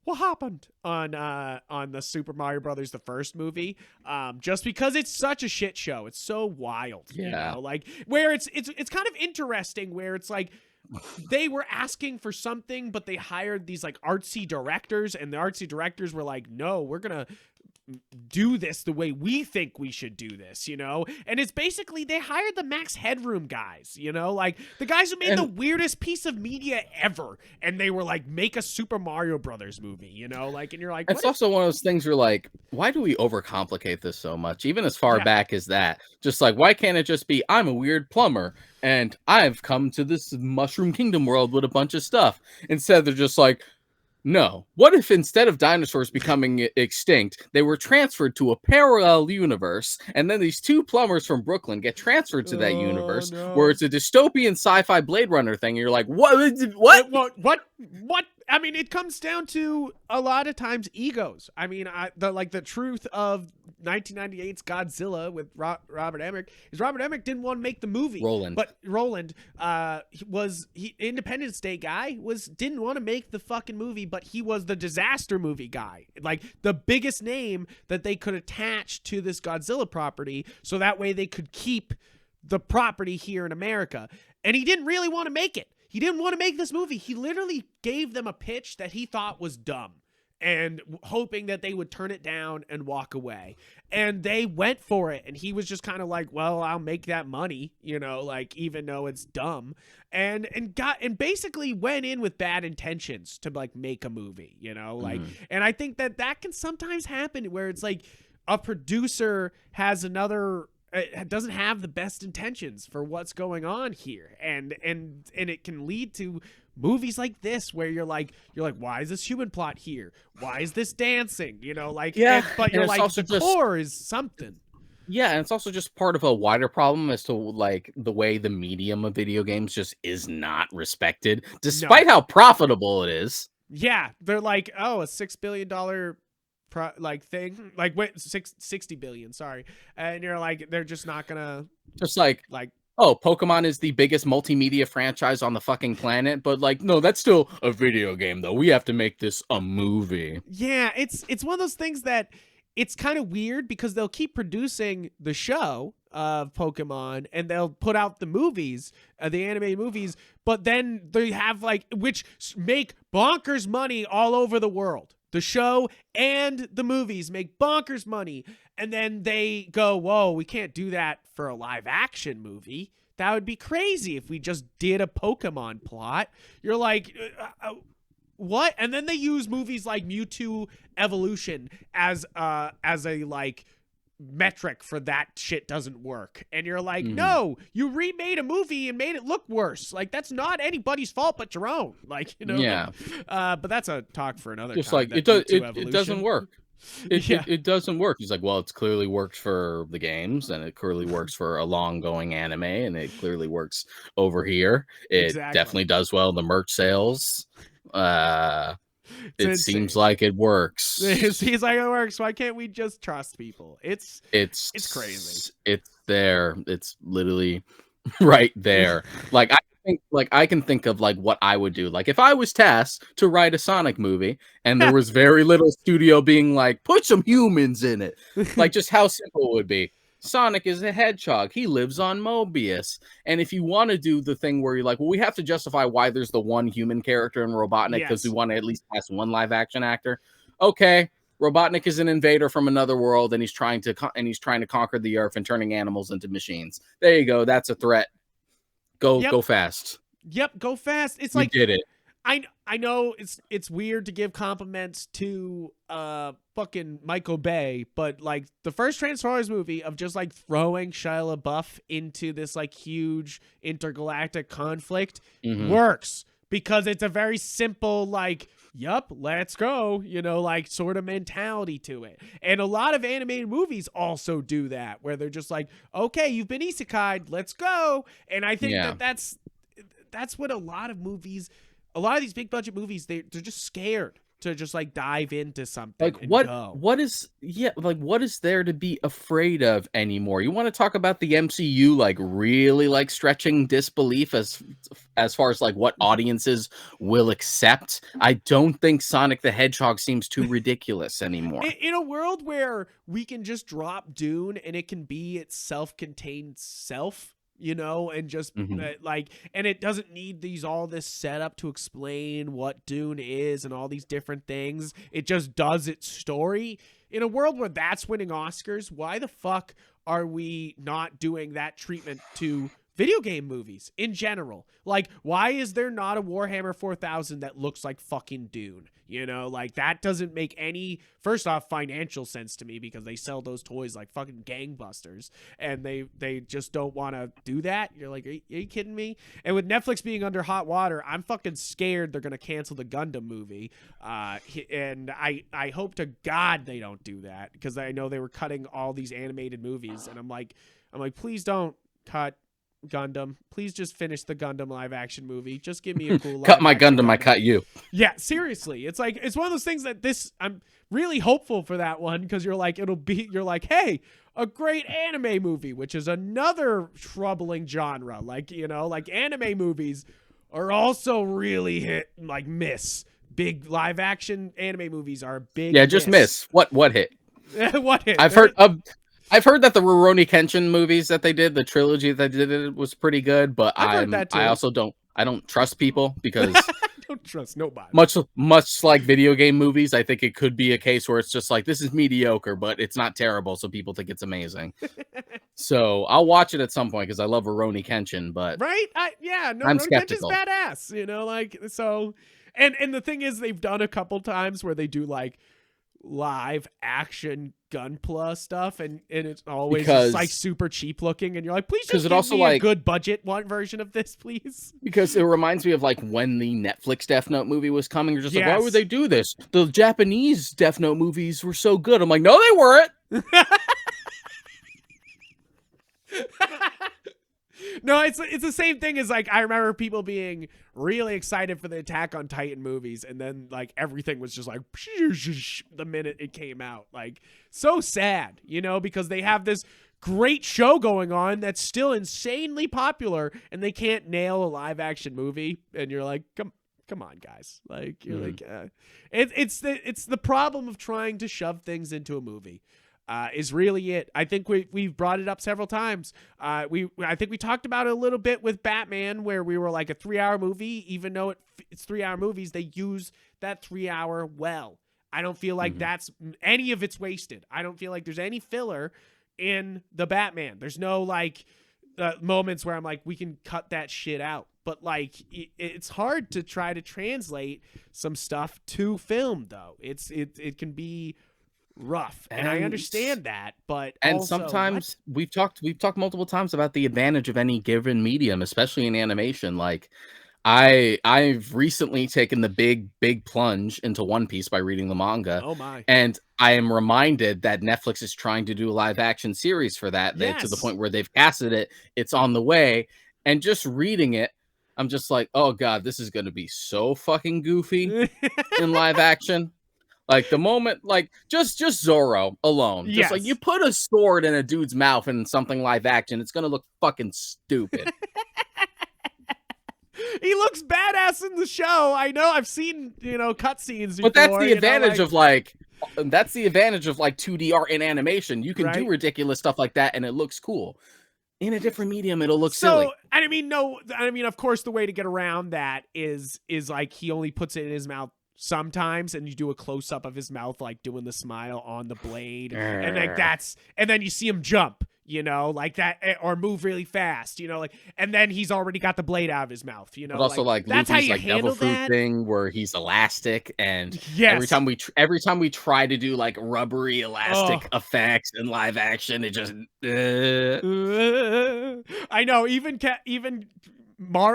Speaker 1: what happened on the Super Mario Brothers the first movie, just because it's such a shit show. It's so wild, you know? Like where it's kind of interesting where it's like they were asking for something, but they hired these like artsy directors, and the artsy directors were like, no, we're gonna do this the way we think we should do this, you know? And it's basically they hired the Max Headroom guys, you know, like the guys who made the weirdest piece of media ever, and they were like, make a Super Mario Brothers movie, you know, like, and you're like,
Speaker 2: it's also one of those things where like, why do we overcomplicate this so much? Even as far back as that, just like, why can't it just be, I'm a weird plumber and I've come to this Mushroom Kingdom world with a bunch of stuff. Instead, they're just like, no. What if instead of dinosaurs becoming extinct, they were transferred to a parallel universe, and then these two plumbers from Brooklyn get transferred to that universe where it's a dystopian sci-fi Blade Runner thing, and you're like, what?
Speaker 1: What? I mean, it comes down to a lot of times egos. I mean, the truth of 1998's Godzilla with Robert Emmerich is Robert Emmerich didn't want to make the movie. Roland Independence Day guy didn't want to make the fucking movie, but he was the disaster movie guy, like the biggest name that they could attach to this Godzilla property, so that way they could keep the property here in America. And he didn't really want to make it. He didn't want to make this movie. He literally gave them a pitch that he thought was dumb and hoping that they would turn it down and walk away. And they went for it. And he was just kind of like, well, I'll make that money, you know, like, even though it's dumb. And basically went in with bad intentions to like make a movie, you know, like, and I think that can sometimes happen where it's like a producer has it doesn't have the best intentions for what's going on here, and it can lead to movies like this where you're like, why is this human plot here? Why is this dancing? You know, like, but you're like, the core is something.
Speaker 2: Yeah, and it's also just part of a wider problem as to like the way the medium of video games just is not respected, despite how profitable it is.
Speaker 1: Yeah, they're like, oh, a $6 billion thing, like, wait, 60 billion, sorry, and you're like, they're just not gonna,
Speaker 2: just like oh, Pokemon is the biggest multimedia franchise on the fucking planet, but like, no, that's still a video game though, we have to make this a movie.
Speaker 1: Yeah, it's one of those things that it's kind of weird because they'll keep producing the show of Pokemon and they'll put out the movies, the animated movies, but then they have like, which make bonkers money all over the world. The show and the movies make bonkers money. And then they go, whoa, we can't do that for a live action movie. That would be crazy if we just did a Pokemon plot. You're like, what? And then they use movies like Mewtwo Evolution as a like metric for that shit doesn't work. And you're like, no, you remade a movie and made it look worse. Like, that's not anybody's fault but your own. Like, you know. Yeah. But that's a talk for another
Speaker 2: just
Speaker 1: time.
Speaker 2: Like, it doesn't work. It doesn't work. He's like, well, it's clearly worked for the games, and it clearly works for a long-going anime, and it clearly works over here. It definitely does well in the merch sales. It seems like it works.
Speaker 1: It seems like it works. Why can't we just trust people? It's crazy.
Speaker 2: It's there. It's literally right there. Like, I can think of like what I would do. Like if I was tasked to write a Sonic movie and there was very little studio being like, put some humans in it. Like just how simple it would be. Sonic is a hedgehog. He lives on Mobius. And if you want to do the thing where you're like, well, we have to justify why there's the one human character in Robotnik because we want to at least cast one live action actor. Okay, Robotnik is an invader from another world, and he's trying to conquer the Earth and turning animals into machines. There you go. That's a threat. Go fast.
Speaker 1: Yep, go fast. It's
Speaker 2: You
Speaker 1: like
Speaker 2: did it.
Speaker 1: I know it's weird to give compliments to fucking Michael Bay, but like the first Transformers movie of just like throwing Shia LaBeouf into this like huge intergalactic conflict works because it's a very simple like, yup, let's go, like sort of mentality to it. And a lot of animated movies also do that where they're just like, okay, you've been isekai'd, let's go. And I think that's what a lot of these big budget movies, they're just scared to just like dive into something.
Speaker 2: Like what is there to be afraid of anymore? You want to talk about the MCU like really like stretching disbelief as far as like what audiences will accept? I don't think Sonic the Hedgehog seems too ridiculous anymore.
Speaker 1: In a world where we can just drop Dune and it can be its self-contained self, and just like, and it doesn't need all this setup to explain what Dune is and all these different things. It just does its story. In a world where that's winning Oscars, why the fuck are we not doing that treatment to video game movies in general? Like, why is there not a Warhammer 4000 that looks like fucking Dune? Like that doesn't make any, first off, financial sense to me because they sell those toys like fucking gangbusters and they just don't want to do that. You're like, are you kidding me? And with Netflix being under hot water, I'm fucking scared they're going to cancel the Gundam movie. And I hope to God they don't do that because I know they were cutting all these animated movies and I'm like, please don't cut Gundam. Please just finish the Gundam live action movie. Just give me a cool
Speaker 2: cut my Gundam, I cut you.
Speaker 1: Yeah, seriously. It's like, it's one of those things that I'm really hopeful for that one because you're like, hey, a great anime movie, which is another troubling genre. Like, like anime movies are also really miss. Big live action anime movies are big.
Speaker 2: Yeah, just miss. What hit?
Speaker 1: What hit?
Speaker 2: I've heard that the Rurouni Kenshin movies that they did, the trilogy that they did, was pretty good, but I also don't trust people because
Speaker 1: I don't trust nobody.
Speaker 2: Much like video game movies, I think it could be a case where it's just like, this is mediocre, but it's not terrible, so people think it's amazing. So I'll watch it at some point because I love Rurouni Kenshin, but
Speaker 1: right?
Speaker 2: I'm skeptical.
Speaker 1: Kenshin's badass, like so. And the thing is, they've done a couple times where they do like live action Gunpla stuff and it's always just like super cheap looking and you're like, please just give me a good budget version of this, please. Because
Speaker 2: it reminds me of like when the Netflix Death Note movie was coming. You're just like, why would they do this? The Japanese Death Note movies were so good. I'm like, no, they weren't.
Speaker 1: No, it's the same thing as like I remember people being really excited for the Attack on Titan movies and then like everything was just like the minute it came out. Like so sad, because they have this great show going on that's still insanely popular and they can't nail a live action movie and you're like, come on guys. Like you're like it's the problem of trying to shove things into a movie. Is really it. I think we've brought it up several times. I think we talked about it a little bit with Batman, where we were like a 3-hour movie, even though it's 3-hour movies, they use that 3-hour well. I don't feel like that's any of it's wasted. I don't feel like there's any filler in the Batman. There's no like moments where I'm like, we can cut that shit out. But like, it's hard to try to translate some stuff to film, though. It can be rough, and I understand that, but also,
Speaker 2: sometimes we've talked multiple times about the advantage of any given medium, especially in animation. Like I've recently taken the big plunge into One Piece by reading the manga.
Speaker 1: Oh my.
Speaker 2: And I am reminded that Netflix is trying to do a live action series for that.
Speaker 1: Yes.
Speaker 2: To the point where they've casted it, it's on the way, and just reading it, I'm just like, oh god, this is going to be so fucking goofy in live action. Like the moment, like just Zoro alone, just like you put a sword in a dude's mouth in something live action, it's gonna look fucking stupid.
Speaker 1: He looks badass in the show. I know. I've seen, cutscenes before.
Speaker 2: But that's the advantage of that's the advantage of 2D art in animation. You can do ridiculous stuff like that and it looks cool. In a different medium, it'll look silly.
Speaker 1: Of course, the way to get around that is like he only puts it in his mouth sometimes, and you do a close up of his mouth, like doing the smile on the blade, and then you see him jump, like that, or move really fast, and then he's already got the blade out of his mouth,
Speaker 2: But also
Speaker 1: that's how
Speaker 2: Luffy's
Speaker 1: you handle
Speaker 2: devil fruit
Speaker 1: that
Speaker 2: thing where he's elastic, and
Speaker 1: yes.
Speaker 2: every time we try to do rubbery elastic effects in live action, it just
Speaker 1: I know, even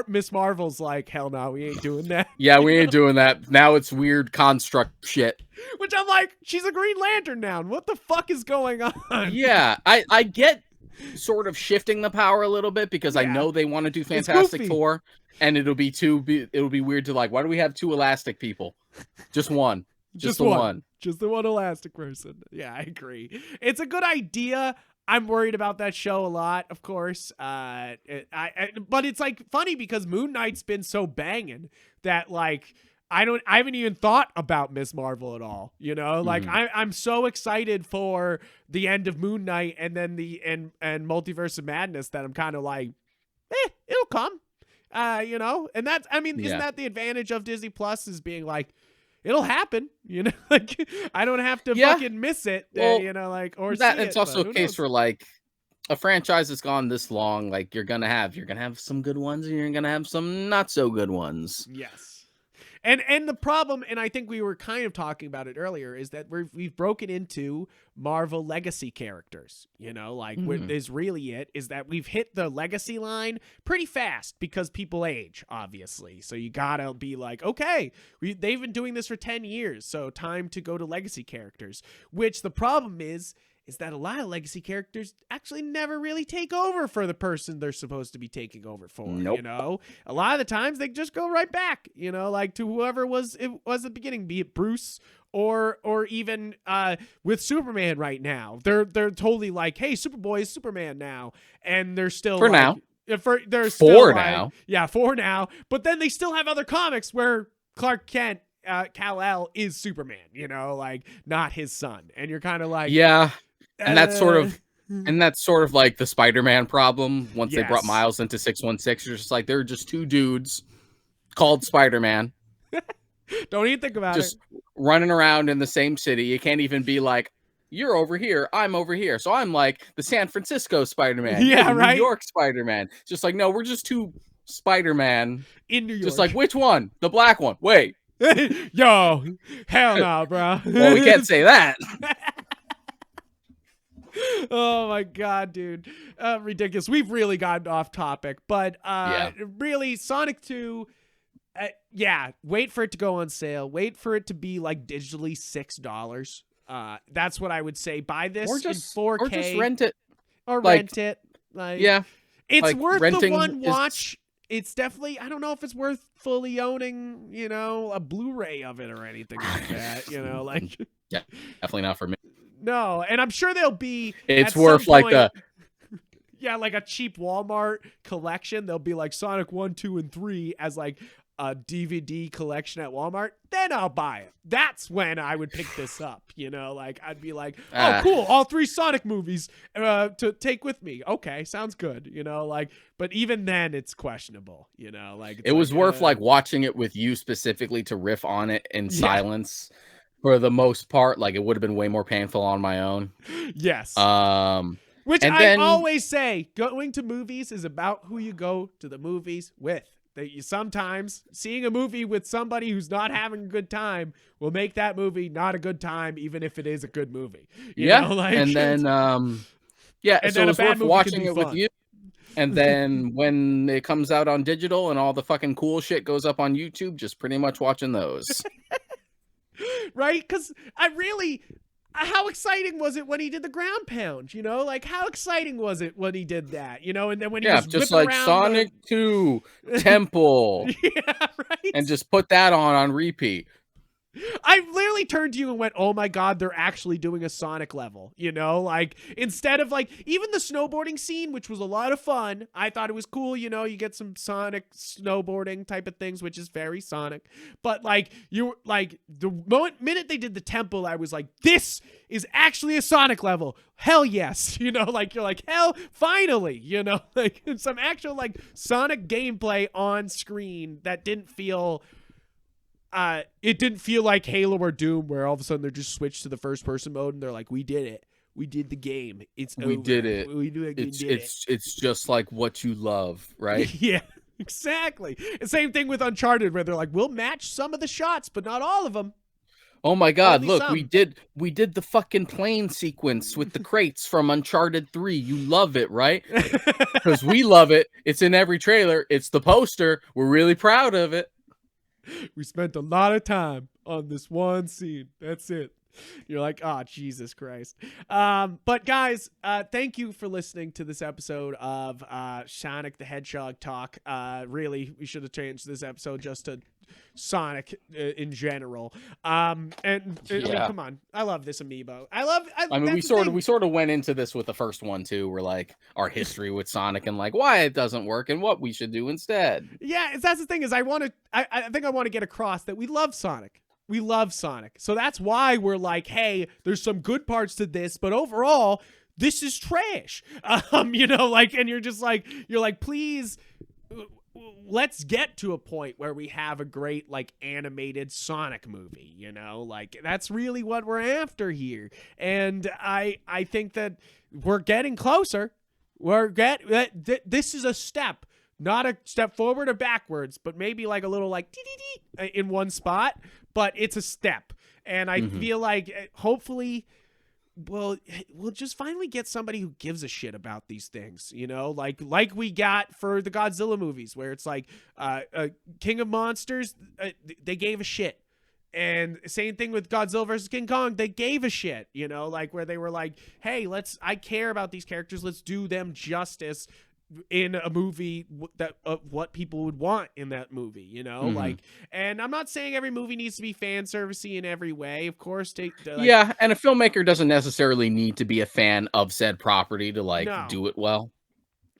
Speaker 1: Miss Marvel's like, hell no, we ain't doing that.
Speaker 2: Yeah, we ain't doing that. Now it's weird construct shit.
Speaker 1: Which I'm like, she's a Green Lantern now. What the fuck is going on?
Speaker 2: Yeah, I get sort of shifting the power a little bit because I know they want to do Fantastic Four, and it'll be weird to why do we have two elastic people? Just one. Just the one.
Speaker 1: Just the one elastic person. Yeah, I agree. It's a good idea. I'm worried about that show a lot, of course. But it's funny because Moon Knight's been so banging that I haven't even thought about Miss Marvel at all. I'm so excited for the end of Moon Knight and then and Multiverse of Madness that I'm kind of it'll come. And that's isn't that the advantage of Disney Plus is being it'll happen, I don't have to fucking miss it, or
Speaker 2: that.
Speaker 1: See
Speaker 2: it's
Speaker 1: it,
Speaker 2: also a case where a franchise that's gone this long, you're gonna have some good ones and you're gonna have some not so good ones.
Speaker 1: Yes. And the problem, and I think we were kind of talking about it earlier, is that we've broken into Marvel legacy characters. What is really it is that we've hit the legacy line pretty fast because people age, obviously. So you gotta be okay, they've been doing this for 10 years, so time to go to legacy characters. Which the problem is that a lot of legacy characters actually never really take over for the person they're supposed to be taking over for.
Speaker 2: Nope.
Speaker 1: A lot of the times they just go right back, to whoever it was at the beginning, be it Bruce or even with Superman right now. They're totally hey, Superboy is Superman now, and they're still
Speaker 2: for now.
Speaker 1: They're
Speaker 2: still now.
Speaker 1: Yeah, for now. But then they still have other comics where Clark Kent, Kal-El is Superman, not his son, and you're kind of
Speaker 2: yeah. And that's sort of the Spider-Man problem. Once they brought Miles into 616, you're just they're just two dudes called Spider-Man.
Speaker 1: Don't even think about it.
Speaker 2: Just running around in the same city. You can't even be you're over here, I'm over here. So I'm the San Francisco Spider-Man.
Speaker 1: Yeah, right.
Speaker 2: New York Spider-Man. Just no, we're just two Spider-Man.
Speaker 1: In New York.
Speaker 2: Just which one? The black one. Wait.
Speaker 1: Yo, hell no, bro.
Speaker 2: Well, we can't say that.
Speaker 1: Oh my god, dude. Ridiculous. We've really gotten off topic, but really Sonic 2, wait for it to go on sale. Wait for it to be digitally $6. That's what I would say. Buy this in 4K.
Speaker 2: Or just rent it.
Speaker 1: Or rent it. It's worth the one watch. It's definitely, I don't know if it's worth fully owning, a Blu-ray of it or anything like that,
Speaker 2: Yeah, definitely not for me.
Speaker 1: No, and I'm sure there'll be.
Speaker 2: It's worth a
Speaker 1: cheap Walmart collection. There'll be Sonic 1, 2, and 3 as a DVD collection at Walmart. Then I'll buy it. That's when I would pick this up. I'd be oh, cool, all 3 Sonic movies to take with me. Okay, sounds good. But even then, it's questionable.
Speaker 2: It was worth watching it with you specifically to riff on it in silence. For the most part, it would have been way more painful on my own.
Speaker 1: Yes. Which always say, going to movies is about who you go to the movies with. That you sometimes seeing a movie with somebody who's not having a good time will make that movie not a good time, even if it is a good movie.
Speaker 2: And then so it's worth watching it with you. And then when it comes out on digital and all the fucking cool shit goes up on YouTube, just pretty much watching those.
Speaker 1: Right? Because how exciting was it when he did the ground pound? How exciting was it when he did that? And then when he was
Speaker 2: just
Speaker 1: around
Speaker 2: Sonic 2 Temple.
Speaker 1: Yeah, right.
Speaker 2: And just put that on repeat.
Speaker 1: I literally turned to you and went, oh my God, they're actually doing a Sonic level, you know, like instead of like even the snowboarding scene, which was a lot of fun. I thought it was cool. You know, you get some Sonic snowboarding type of things, which is very Sonic, but like you like the minute they did the temple, I was like, this is actually a Sonic level. Hell yes. You know, like you're like, hell, finally, you know, like some actual like Sonic gameplay on screen that didn't feel it didn't feel like Halo or Doom where all of a sudden they're just switched to the first person mode and they're like, we did it. We did the game. It's over.
Speaker 2: We did it.
Speaker 1: We did
Speaker 2: It's just like what you love, right?
Speaker 1: Yeah, exactly. And same thing with Uncharted where they're like, we'll match some of the shots, but not all of them.
Speaker 2: Oh my God,
Speaker 1: Only
Speaker 2: look,
Speaker 1: some.
Speaker 2: we did the fucking plane sequence with the crates from Uncharted 3. You love it, right? Because we love it. It's in every trailer. It's the poster. We're really proud of it.
Speaker 1: We spent a lot of time on this one scene. That's it. You're like, oh, Jesus Christ. But guys, thank you for listening to this episode of Sonic the Hedgehog talk. Really, we should have changed this episode just to Sonic in general. I mean, come on. I love this amiibo.
Speaker 2: I mean, we sort of went into this with the first one too. We're like our history with Sonic and like why it doesn't work and what we should do instead.
Speaker 1: Yeah, that's the thing is I think I want to get across that we love Sonic. We love Sonic. So that's why we're like, hey, there's some good parts to this, but overall, this is trash. You know, like, and you're like, please, let's get to a point where we have a great, like, animated Sonic movie, you know? Like, that's really what we're after here. And I think that we're getting closer. This is a step. Not a step forward or backwards, but maybe like a little like in one spot, but it's a step. And I feel like hopefully we'll just finally get somebody who gives a shit about these things, you know, like we got for the Godzilla movies where it's like King of Monsters, they gave a shit. And same thing with Godzilla versus King Kong. They gave a shit, you know, like where they were like, hey, I care about these characters. Let's do them justice in a movie that what people would want in that movie, you know, like, and I'm not saying every movie needs to be fan servicey in every way, of course.
Speaker 2: Yeah, and a filmmaker doesn't necessarily need to be a fan of said property to like do it well.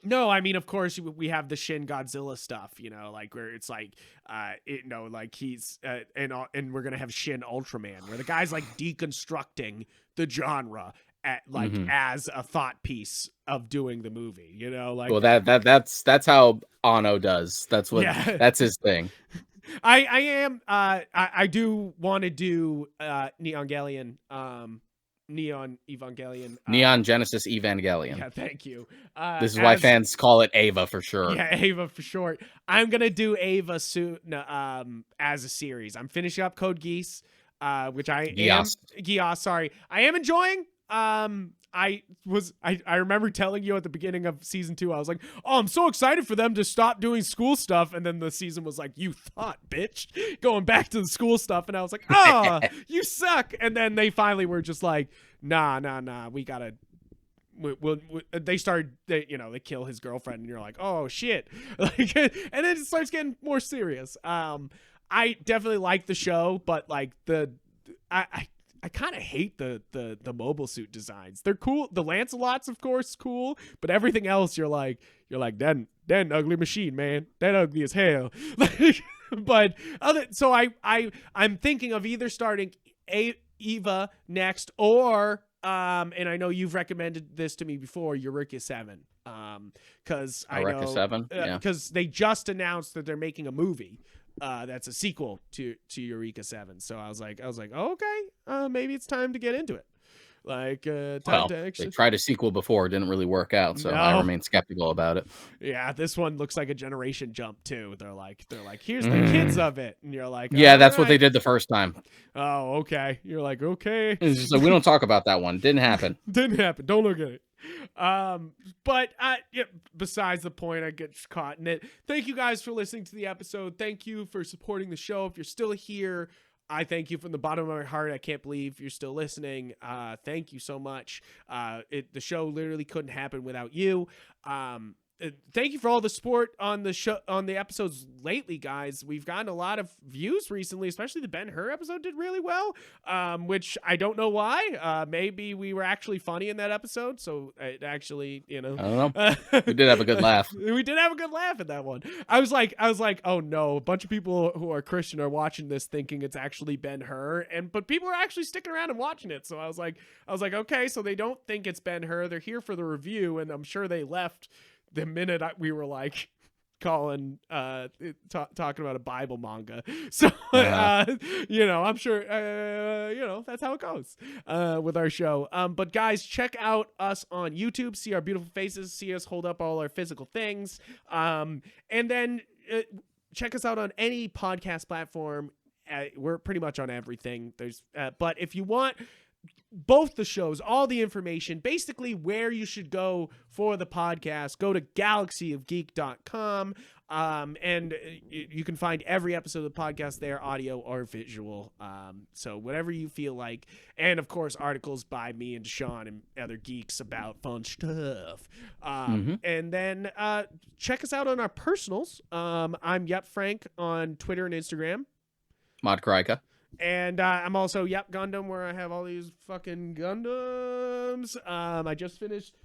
Speaker 1: No, I mean, of course, we have the Shin Godzilla stuff, you know, like where it's like, like he's and we're gonna have Shin Ultraman, where the guy's like deconstructing the genre as a thought piece of doing the movie, you know, like.
Speaker 2: Well, that's how Anno does. That's that's his thing.
Speaker 1: I do want to do Neon Evangelion.
Speaker 2: Neon Genesis Evangelion.
Speaker 1: Yeah, thank you.
Speaker 2: This is why fans call it Ava for sure.
Speaker 1: Yeah, Ava for short. I'm gonna do Ava soon as a series. I'm finishing up Code Geass, which Geass, sorry. I am enjoying. I remember telling you at the beginning of season 2, I was like, oh, I'm so excited for them to stop doing school stuff. And then the season was like, you thought, bitch, going back to the school stuff. And I was like, oh, you suck. And then they finally were just like, nah, we gotta, they started, they kill his girlfriend and you're like, oh shit. Like, and then it starts getting more serious. I definitely like the show, but like I kind of hate the mobile suit designs. They're cool. The Lancelot's, of course, cool, but everything else, you're like that ugly machine, man. That ugly as hell. But I'm thinking of either starting Eva next or and I know you've recommended this to me before, Eureka 7. Because
Speaker 2: Eureka 7, yeah,
Speaker 1: because they just announced that they're making a movie. That's a sequel to Eureka 7. So I was like, oh, okay, maybe it's time to get into it. Like, to actually.
Speaker 2: They tried a sequel before, it didn't really work out, so I remain skeptical about it.
Speaker 1: Yeah, this one looks like a generation jump too. They're like, here's the kids of it, and you're like,
Speaker 2: yeah, that's what they did the first time.
Speaker 1: Oh, okay. You're like, okay.
Speaker 2: It's just like, we don't talk about that one. Didn't happen.
Speaker 1: Didn't happen. Don't look at it. But yeah, besides the point, I get caught in it. Thank you guys for listening to the episode. Thank you for supporting the show. If you're still here, I thank you from the bottom of my heart. I can't believe you're still listening. Thank you so much. The show literally couldn't happen without you. thank you for all the support on the show, on the episodes lately, guys. We've gotten a lot of views recently, especially the Ben-Hur episode did really well, which I don't know why. Maybe we were actually funny in that episode, so it actually,
Speaker 2: I don't know. We did have a good laugh.
Speaker 1: We did have a good laugh in that one. I was like, oh no, a bunch of people who are Christian are watching this thinking it's actually Ben-Hur, but people are actually sticking around and watching it. So I was like, okay, so they don't think it's Ben-Hur. They're here for the review, and I'm sure they left the minute we were like talking about a Bible manga. So I'm sure that's how it goes with our show. But guys, check out us on YouTube, see our beautiful faces, see us hold up all our physical things, and then check us out on any podcast platform. We're pretty much on everything. But if you want both the shows, all the information, basically where you should go for the podcast, go to galaxyofgeek.com, and you can find every episode of the podcast there, audio or visual. So whatever you feel like. And of course, articles by me and Sean and other geeks about fun stuff. And then check us out on our personals. I'm Yep Frank on Twitter and Instagram.
Speaker 2: Mod Krika.
Speaker 1: And I'm also Gundam, where I have all these fucking Gundams. I just finished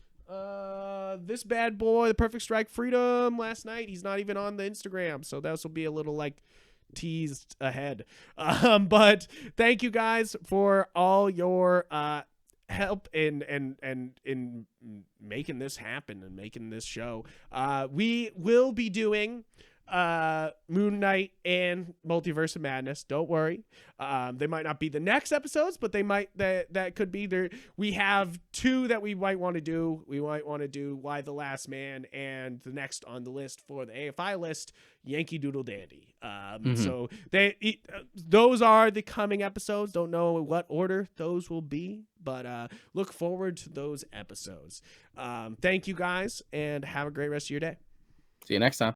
Speaker 1: this bad boy, the Perfect Strike Freedom, last night. He's not even on the Instagram, so this will be a little like teased ahead. But thank you guys for all your help in making this happen and making this show. We will be doing Moon Knight and Multiverse of Madness. Don't worry. They might not be the next episodes, but they might. That could be there. We have two that we might want to do. We might want to do Why the Last Man, and the next on the list for the AFI list, Yankee Doodle Dandy. So those are the coming episodes. Don't know what order those will be, but look forward to those episodes. Thank you guys, and have a great rest of your day.
Speaker 2: See you next time.